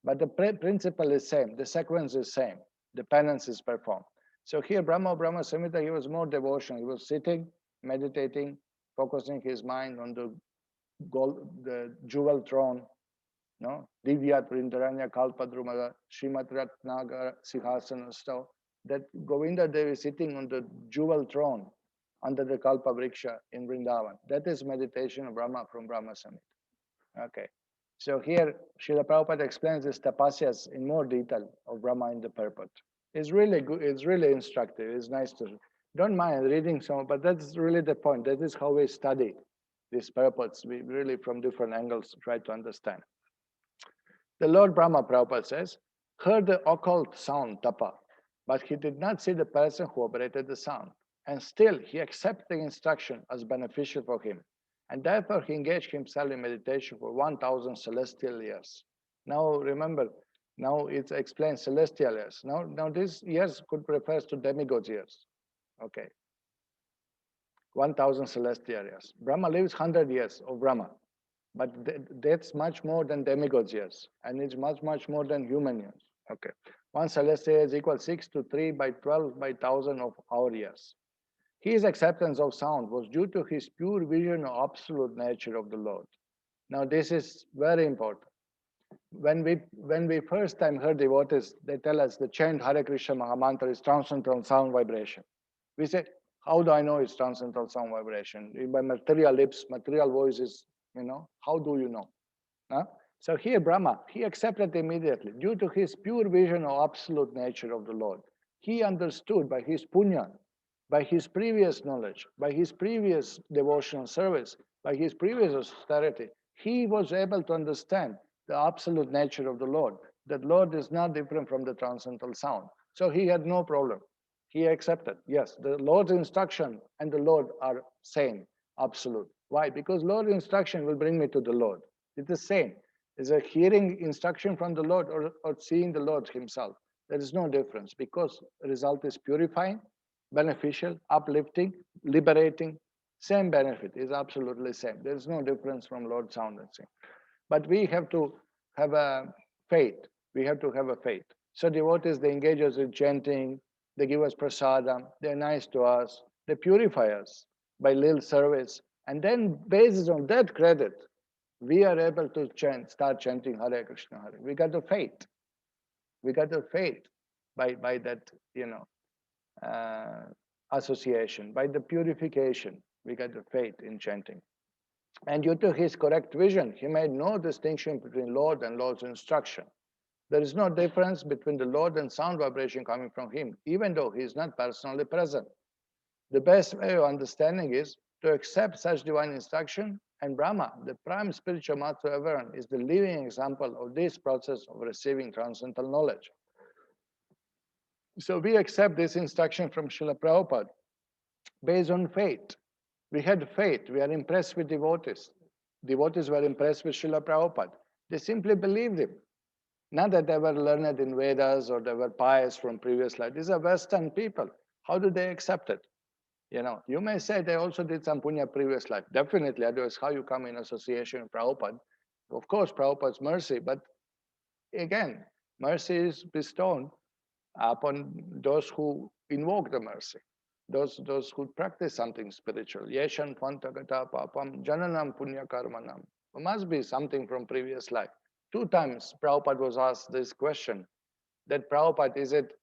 Speaker 1: But the principle is same, the sequence is same, the penance is performed. So here Brahma-saṁhitā, he was more devotion. He was sitting, meditating, focusing his mind on the jewel throne, no? Divyat Vrindaranya Kalpadrumada Srimat Ratnagar Sihasana Stav. That Govinda Devi is sitting on the jewel throne under the Kalpa Vriksha in Vrindavan. That is meditation of Brahma from Brahma-saṁhitā. Okay. So here Srila Prabhupada explains this tapasyas in more detail of Brahma in the purport. It's really good, it's really instructive, it's nice to don't mind reading some, but that's really the point. That is how we study these purports. We really from different angles try to understand. The Lord Brahma, Prabhupada says, heard the occult sound, tapa, but he did not see the person who operated the sound. And still, he accepted the instruction as beneficial for him. And therefore, he engaged himself in meditation for 1,000 celestial years. Now, remember, now it explains celestial years. Now these years could refer to demigods years. Okay. 1,000 celestial years. Brahma lives 100 years of Brahma. But that's much more than demigods years, and it's much more than human years. Okay, one celestial year is equal 6 to 3 by 12 by 1,000 of our years. His acceptance of sound was due to his pure vision of absolute nature of the Lord. Now this is very important. When we first time heard devotees, they tell us the chant Hare Krishna Mahamantra is transcendental sound vibration. We say, how do I know it's transcendental sound vibration? By material lips, material voices, how do you know? Huh? So here Brahma, he accepted immediately due to his pure vision of absolute nature of the Lord. He understood by his punya, by his previous knowledge, by his previous devotional service, by his previous austerity, he was able to understand the absolute nature of the Lord. That Lord is not different from the transcendental sound. So he had no problem. He accepted. Yes, the Lord's instruction and the Lord are same, absolute. Why? Because Lord's instruction will bring me to the Lord. It's the same. Is a hearing instruction from the Lord or seeing the Lord himself. There is no difference because the result is purifying, beneficial, uplifting, liberating. Same benefit is absolutely same. There is no difference from Lord sound and sing. But we have to have a faith. We have to have a faith. So devotees, they engage us in chanting, they give us prasadam, they're nice to us, they purify us by little service. And then based on that credit, we are able to start chanting Hare Krishna Hare. We got the faith. We got the faith by that, association, by the purification. We got the faith in chanting. And due to his correct vision, he made no distinction between Lord and Lord's instruction. There is no difference between the Lord and sound vibration coming from him, even though he is not personally present. The best way of understanding is to accept such divine instruction, and Brahma, the prime spiritual master of everyone, is the living example of this process of receiving transcendental knowledge. So we accept this instruction from Srila Prabhupada based on faith. We had faith. We are impressed with devotees. Devotees were impressed with Srila Prabhupada. They simply believed him. Not that they were learned in Vedas or they were pious from previous life. These are Western people. How do they accept it? You may say they also did some punya previous life. Definitely, otherwise how you come in association with Prabhupada? Of course, Prabhupada's mercy, but again, mercy is bestowed upon those who invoke the mercy, those who practice something spiritual. Yeshan pantagata papam jananam punya karmanam. There must be something from previous life. 2 times Prabhupada was asked this question, that Prabhupada, is it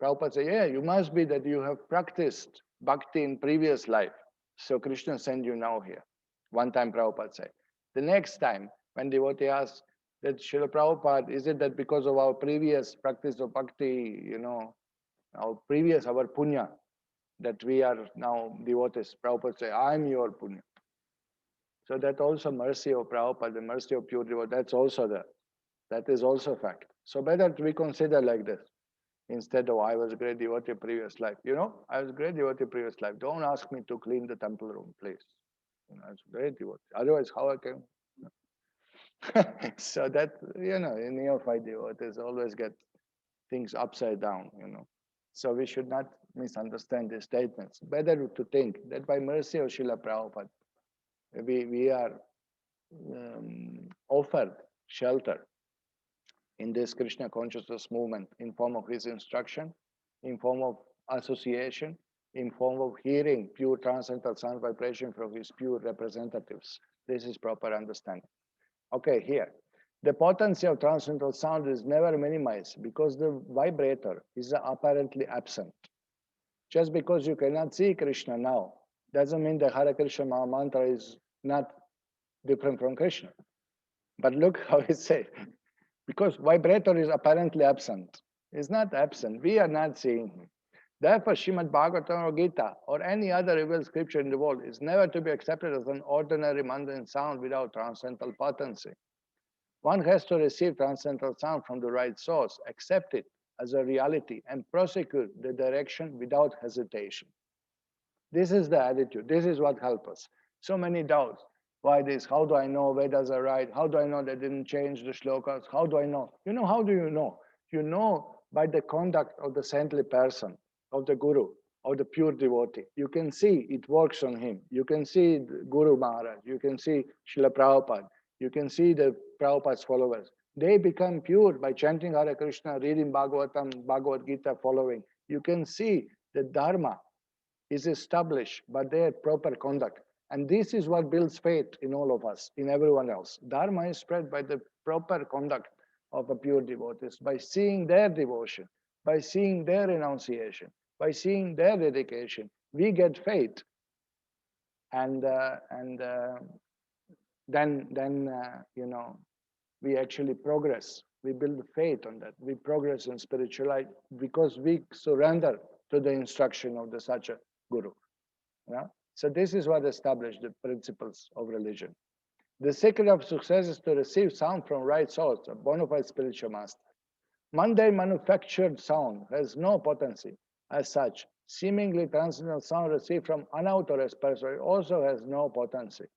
Speaker 1: Prabhupada said, yeah, you must be that you have practiced bhakti in previous life. So Krishna sent you now here. 1 time Prabhupada said. The next time, when devotee asked that Srila Prabhupada, is it that because of our previous practice of bhakti, our punya, that we are now devotees? Prabhupada said, I'm your punya. So that also mercy of Prabhupada, the mercy of pure devotee, that's also there. That is also fact. So better we consider like this. Instead of, I was a great devotee previous life. I was a great devotee previous life. Don't ask me to clean the temple room, please. I was a great devotee. Otherwise, how I can? So that, in neophyte devotees always get things upside down, So we should not misunderstand these statements. Better to think that by mercy of Srila Prabhupada, we are offered shelter in this Krishna consciousness movement in form of his instruction, in form of association, in form of hearing pure transcendental sound vibration from his pure representatives. This is proper understanding. Okay, here. The potency of transcendental sound is never minimized because the vibrator is apparently absent. Just because you cannot see Krishna now, doesn't mean the Hare Krishna Mahamantra is not different from Krishna. But look how it says. Because vibrator is apparently absent. It's not absent. We are not seeing him. Therefore, Srimad Bhagavatam or Gita or any other revealed scripture in the world is never to be accepted as an ordinary mundane sound without transcendental potency. One has to receive transcendental sound from the right source, accept it as a reality, and prosecute the direction without hesitation. This is the attitude. This is what helps us. So many doubts. Why this? How do I know Vedas are right? How do I know they didn't change the shlokas? How do I know? How do you know? You know by the conduct of the saintly person, of the guru, of the pure devotee. You can see it works on him. You can see Guru Maharaj. You can see Srila Prabhupada. You can see the Prabhupada's followers. They become pure by chanting Hare Krishna, reading Bhagavatam, Bhagavad Gita, following. You can see the Dharma is established by their proper conduct. And this is what builds faith in all of us, in everyone else. Dharma is spread by the proper conduct of a pure devotees, by seeing their devotion, by seeing their renunciation, by seeing their dedication. We get faith, and then we actually progress. We build faith on that. We progress in spiritual life because we surrender to the instruction of the such a guru. Yeah? So this is what established the principles of religion. The secret of success is to receive sound from right source, a bona fide spiritual master. Mundane manufactured sound has no potency as such. Seemingly transcendental sound received from unauthorized person also has no potency.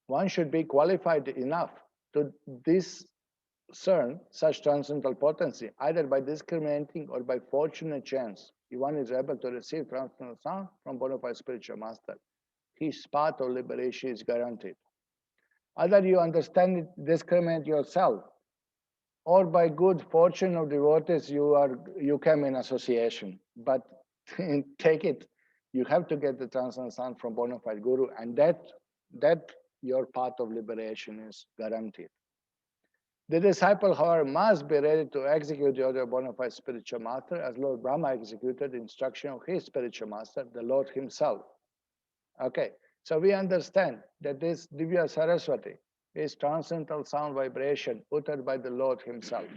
Speaker 1: One should be qualified enough to discern such transcendental potency, either by discriminating or by fortunate chance. If one is able to receive transcendental sound from bona fide spiritual master, his path of liberation is guaranteed. Either you understand it, discriminate yourself, or by good fortune of devotees, you came in association. But take it, you have to get the transcendental sound from bona fide guru, and that your path of liberation is guaranteed. The disciple, however, must be ready to execute the order of bona fide spiritual master, as Lord Brahma executed the instruction of his spiritual master, the Lord himself. Okay, so we understand that this Divyā Sarasvatī is transcendental sound vibration uttered by the Lord himself.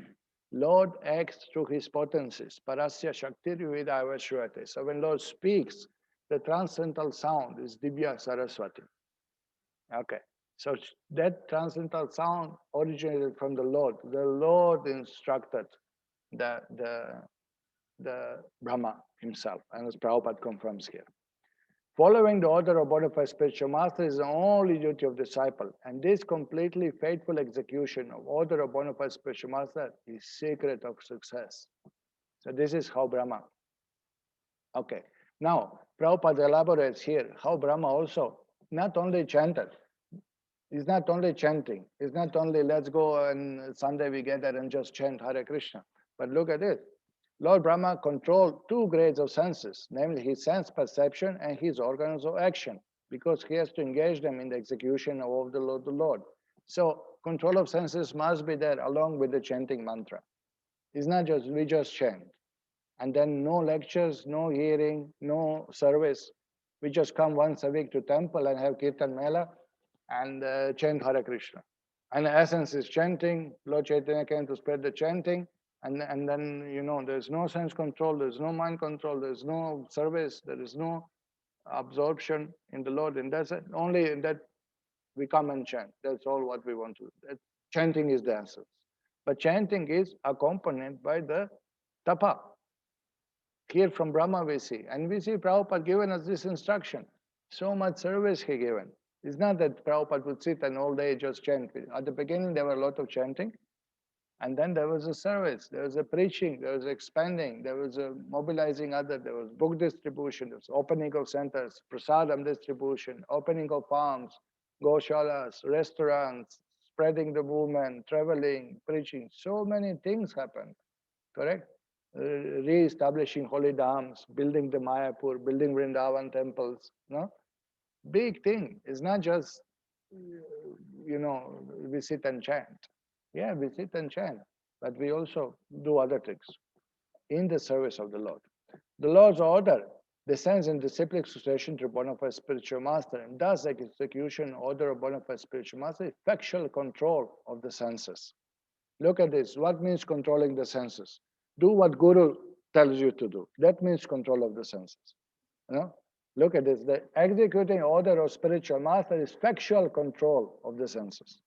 Speaker 1: Lord acts through his potencies. Parasya Shakti Vidya Shruvate. So when Lord speaks, the transcendental sound is Divyā Sarasvatī. Okay, so that transcendental sound originated from the Lord. The Lord instructed the Brahma himself, and as Prabhupada confirms here. Following the order of bona fide spiritual master is the only duty of disciple, and this completely faithful execution of order of bona fide spiritual master is secret of success. So this is how Brahma. Okay, now Prabhupada elaborates here how Brahma also not only chanted, it's not only chanting, it's not only let's go and Sunday we gather and just chant Hare Krishna, but look at it. Lord Brahma controlled two grades of senses, namely his sense perception and his organs of action, because he has to engage them in the execution of the Lord. So control of senses must be there along with the chanting mantra. It's not just we just chant, and then no lectures, no hearing, no service. We just come once a week to temple and have Kirtan Mela and chant Hare Krishna. And the essence is chanting. Lord Chaitanya came to spread the chanting. And then, there's no sense control, there's no mind control, there's no service, there is no absorption in the Lord. And that's it. Only in that we come and chant. That's all what we want to do. Chanting is the essence. But chanting is accompanied by the tapa. Here from Brahma we see. And we see Prabhupada given us this instruction. So much service he given. It's not that Prabhupada would sit and all day just chant. At the beginning there were a lot of chanting. And then there was a service, there was a preaching, there was expanding, there was a mobilizing other, there was book distribution, there was opening of centers, prasadam distribution, opening of farms, goshalas, restaurants, spreading the movement, traveling, preaching. So many things happened, correct? Re-establishing holy dhams, building the Mayapur, building Vrindavan temples, no? Big thing. It's not just, we sit and chant. Yeah, we sit and chant, but we also do other things in the service of the Lord. The Lord's order descends in disciplic succession to bona fide spiritual master, and thus execution order of bona fide spiritual master is effectual control of the senses. Look at this. What means controlling the senses? Do what Guru tells you to do. That means control of the senses. Look at this. The executing order of spiritual master is factual control of the senses.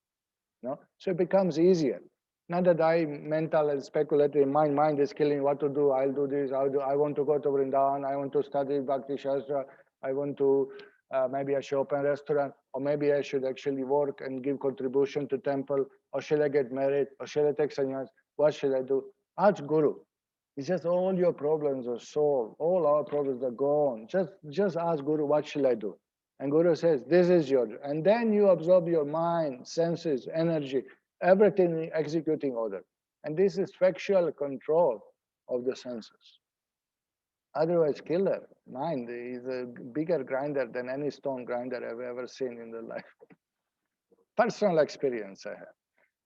Speaker 1: So it becomes easier. Not that I mental and speculative, my mind is killing what to do, I'll do this, I want to go to Vrindavan, I want to study Bhakti Shastra, I want to, maybe I should open a restaurant, or maybe I should actually work and give contribution to temple, or shall I get married, or shall I take sannyas, what shall I do? Ask Guru. He says all your problems are solved, all our problems are gone. Just ask Guru, what shall I do? And Guru says, this is your, and then you absorb your mind, senses, energy, everything in executing order. And this is factual control of the senses. Otherwise, killer. Mind is a bigger grinder than any stone grinder I've ever seen in the life. Personal experience I have.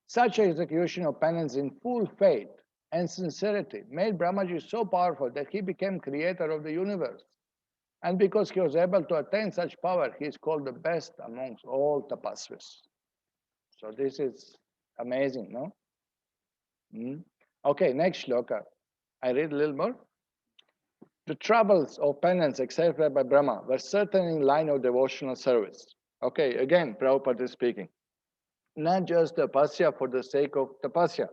Speaker 1: Such execution of penance in full faith and sincerity made Brahmaji so powerful that he became creator of the universe. And because he was able to attain such power, he is called the best amongst all tapasvis. So this is amazing, no? Mm. Okay, next shloka. I read a little more. The troubles of penance accepted by Brahma were certainly in line of devotional service. Okay, again, Prabhupada is speaking. Not just tapasya for the sake of tapasya,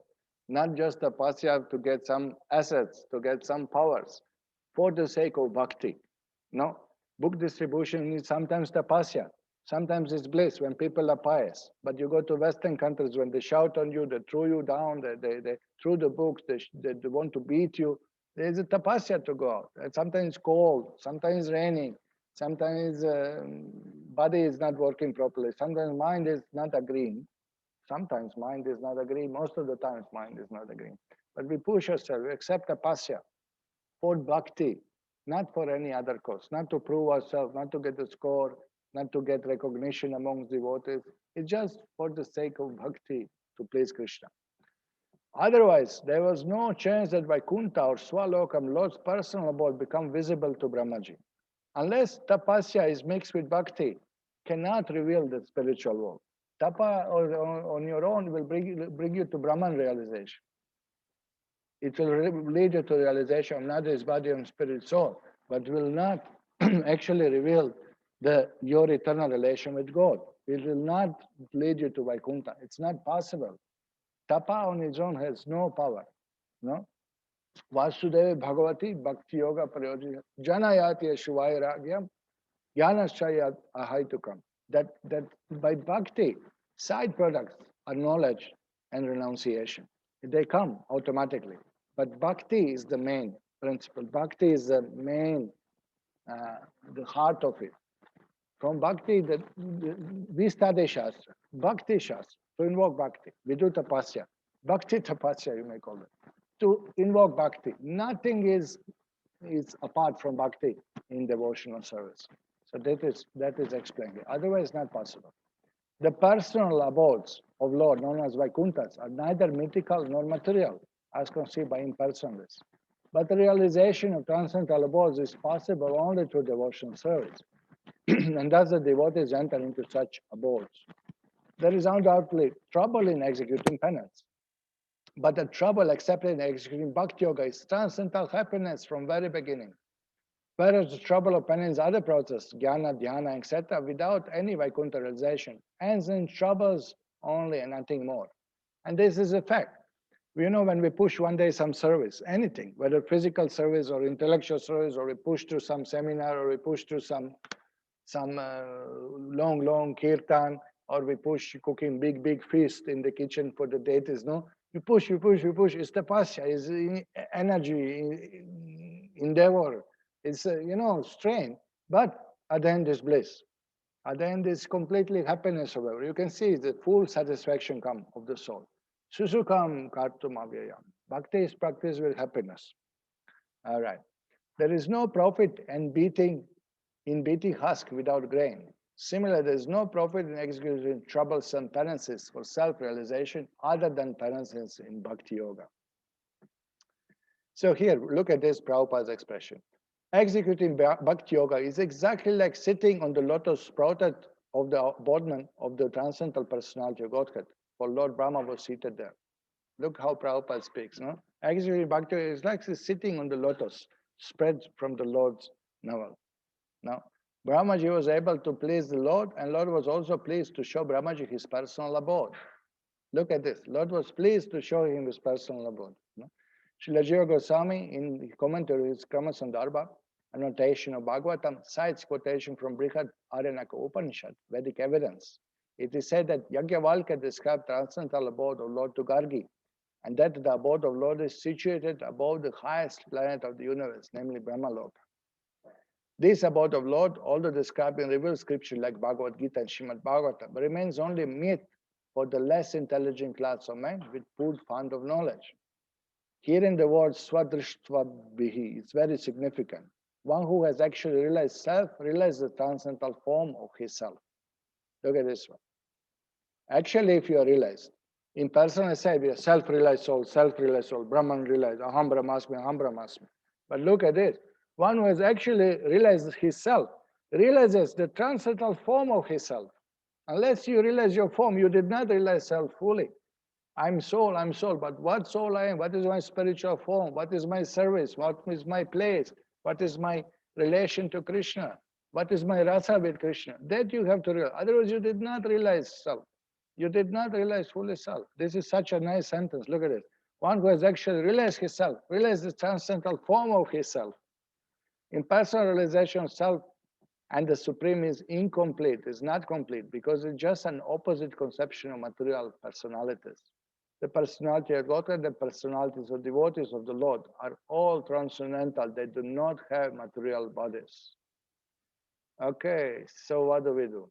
Speaker 1: not just tapasya to get some assets, to get some powers, for the sake of bhakti. No, book distribution is sometimes tapasya, sometimes it's bliss when people are pious. But you go to Western countries when they shout on you, they throw you down, they throw the books, they want to beat you. There's a tapasya to go out. And sometimes cold, sometimes raining, sometimes body is not working properly, sometimes mind is not agreeing. Sometimes mind is not agreeing, most of the times mind is not agreeing. But we push ourselves, we accept tapasya for bhakti, not for any other cause, not to prove ourselves, not to get the score, not to get recognition among devotees. It's just for the sake of bhakti to please Krishna. Otherwise, there was no chance that Vaikuntha or Swalokam, Lord's personal abode, become visible to Brahmaji. Unless tapasya is mixed with bhakti, cannot reveal the spiritual world. Tapa on your own will bring you to Brahman realization. It will lead you to realization of not this body and spirit soul, but will not actually reveal your eternal relation with God. It will not lead you to Vaikuntha. It's not possible. Tapa on its own has no power. No? Vasudeva Bhagavati Bhakti Yoga Prayoji Janayati Shivayaragyam Jnanashayat Ahaitukam. That by bhakti, side products are knowledge and renunciation. They come automatically. But bhakti is the main principle. Bhakti is the main, the heart of it. From bhakti, we study Shastra, bhakti Shastra, to invoke bhakti. We do tapasya. Bhakti tapasya, you may call it. To invoke bhakti. Nothing is apart from bhakti in devotional service. So that is explained. Otherwise, not possible. The personal abodes of Lord, known as Vaikunthas, are neither mythical nor material, as conceived by impersonalists. But the realization of transcendental abodes is possible only through devotional service. And thus the devotees enter into such abodes. There is undoubtedly trouble in executing penance. But the trouble accepted in executing bhakti yoga is transcendental happiness from very beginning. Whereas the trouble of penance, other process, jnana, dhyana, etc., without any Vaikuntha realization, ends in troubles only and nothing more. And this is a fact. You know, when we push one day some service, anything, whether physical service or intellectual service, or we push through some seminar, or we push through some long kirtan, or we push cooking big feast in the kitchen for the deities, no? We push, it's tapasya, it's energy, endeavor, it's, strain, but at the end is bliss. At the end is completely happiness, however. You can see the full satisfaction come of the soul. Susukam kartum avyayam. Bhakti is practiced with happiness. All right. There is no profit in beating husk without grain. Similarly, there is no profit in executing troublesome penances for self-realization other than penances in bhakti yoga. So here, look at this Prabhupada's expression. Executing bhakti yoga is exactly like sitting on the lotus sprouted of the abodement of the transcendental personality of Godhead, for Lord Brahma was seated there. Look how Prabhupada speaks. No? Executing bhakti yoga is like sitting on the lotus spread from the Lord's navel. Now, Brahmaji was able to please the Lord, and Lord was also pleased to show Brahmaji his personal abode. Look at this. Lord was pleased to show him his personal abode. No? Srila Jiva Goswami, in the commentary of his Krama Sandarbha, annotation of Bhagavatam, cites quotation from Brihad Aryanaka Upanishad, Vedic evidence. It is said that Yajnavalkya described transcendental abode of Lord to Gargi, and that the abode of Lord is situated above the highest planet of the universe, namely Brahmaloka. This abode of Lord, although described in revealed scripture like Bhagavad Gita and Srimad Bhagavatam, remains only a myth for the less intelligent class of men with poor fund of knowledge. Here in the word Swadrishtva-bihi, it's very significant. One who has actually realized self, realized the transcendental form of his self. Look at this one. Actually, if you are realized, in personal say we are self-realized soul, Brahman realized, aham brahmasmi. But look at this. One who has actually realized his self, realizes the transcendental form of his self. Unless you realize your form, you did not realize self fully. I'm soul, but what soul I am? What is my spiritual form? What is my service? What is my place? What is my relation to Krishna? What is my rasa with Krishna? That you have to realize. Otherwise, you did not realize self. You did not realize fully self. This is such a nice sentence. Look at it. One who has actually realized his self, realized the transcendental form of his self. In personal realization of self and the Supreme is incomplete, is not complete, because it's just an opposite conception of material personalities. The personality of God and the personalities of devotees of the Lord are all transcendental. They do not have material bodies. Okay, so what do we do?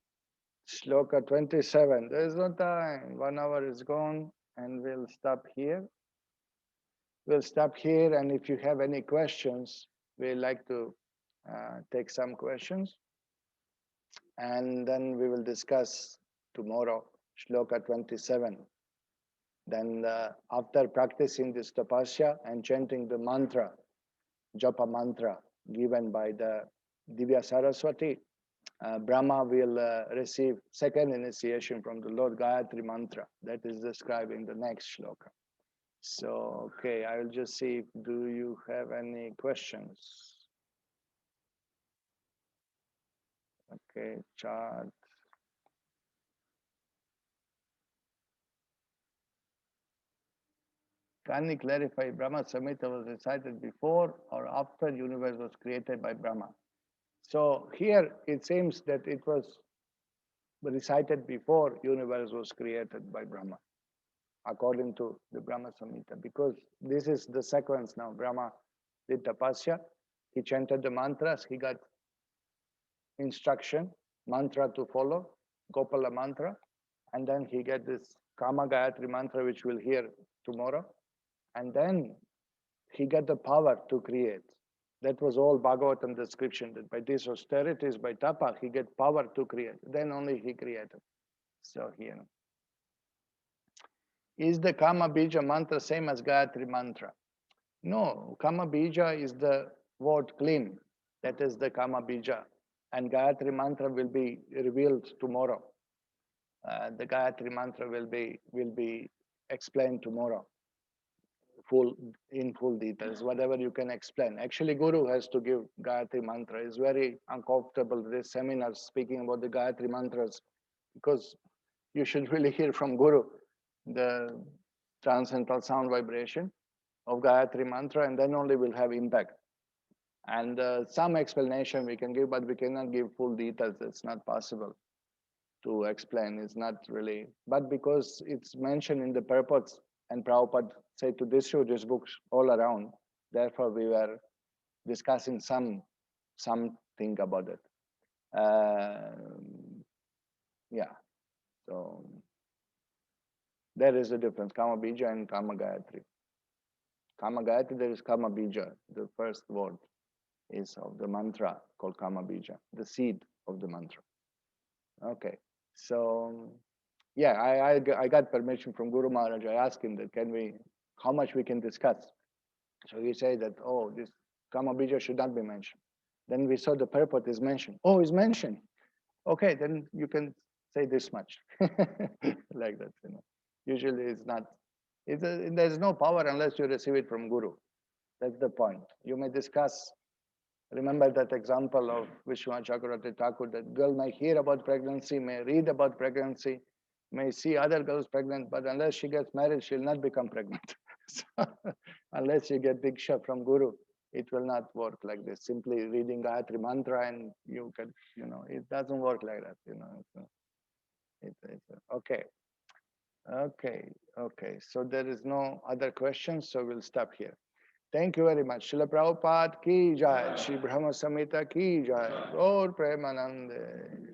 Speaker 1: Shloka 27. There is no time. 1 hour is gone, and we'll stop here. We'll stop here, and if you have any questions, we'd like to take some questions. And then we will discuss tomorrow, Shloka 27. Then after practicing this tapasya and chanting the mantra, japa mantra given by the Divyā Sarasvatī, Brahma will receive second initiation from the Lord Gayatri mantra that is described in the next shloka. So, okay, I will just see, do you have any questions? Okay, chat. Can you clarify, Brahma-saṁhitā was recited before or after universe was created by Brahma? So here it seems that it was recited before universe was created by Brahma, according to the Brahma-saṁhitā, because this is the sequence now. Brahma did tapasya, he chanted the mantras, he got instruction, mantra to follow, Gopala mantra, and then he get this Kama Gayatri mantra, which we'll hear tomorrow. And then he got the power to create. That was all Bhagavatam description, that by these austerities, by tapa, he get power to create. Then only he created. So here. Is the Kama Bija mantra same as Gayatri mantra? No, Kama Bija is the word clean. That is the Kama Bija. And Gayatri mantra will be revealed tomorrow. The Gayatri mantra will be explained tomorrow. In full details, whatever you can explain. Actually, Guru has to give Gayatri mantra. It's very uncomfortable, this seminar speaking about the Gayatri mantras, because you should really hear from Guru the transcendental sound vibration of Gayatri mantra, and then only will have impact. And some explanation we can give, but we cannot give full details. It's not possible to explain. It's not really, but because it's mentioned in the purports, and Prabhupada said to distribute these books all around, therefore we were discussing something about it. Yeah, so there is a difference, Kama Bija and Kama Gayatri. Kama Gayatri, there is Kama Bija, the first word is of the mantra called Kama Bija, the seed of the mantra. Okay, so yeah, I got permission from Guru Maharaj. I asked him that how much we can discuss. So he said that, oh, this Kama Bija should not be mentioned. Then we saw the purport is mentioned. Oh, it's mentioned. Okay, then you can say this much. Like that, you know. Usually it's not, there's no power unless you receive it from Guru. That's the point. You may discuss, remember that example of Vishwanath Chakravarti Thakur, that girl may hear about pregnancy, may read about pregnancy, may see other girls pregnant, but unless she gets married, she'll not become pregnant. So, unless you get diksha from Guru, it will not work like this. Simply reading Gayatri mantra and you can, you know, it doesn't work like that, you know. Okay. Okay. So there is no other questions, so we'll stop here. Thank you very much. Srila Prabhupada ki jai, Śrī Brahma-saṁhitā ki jai, Lord Premanande.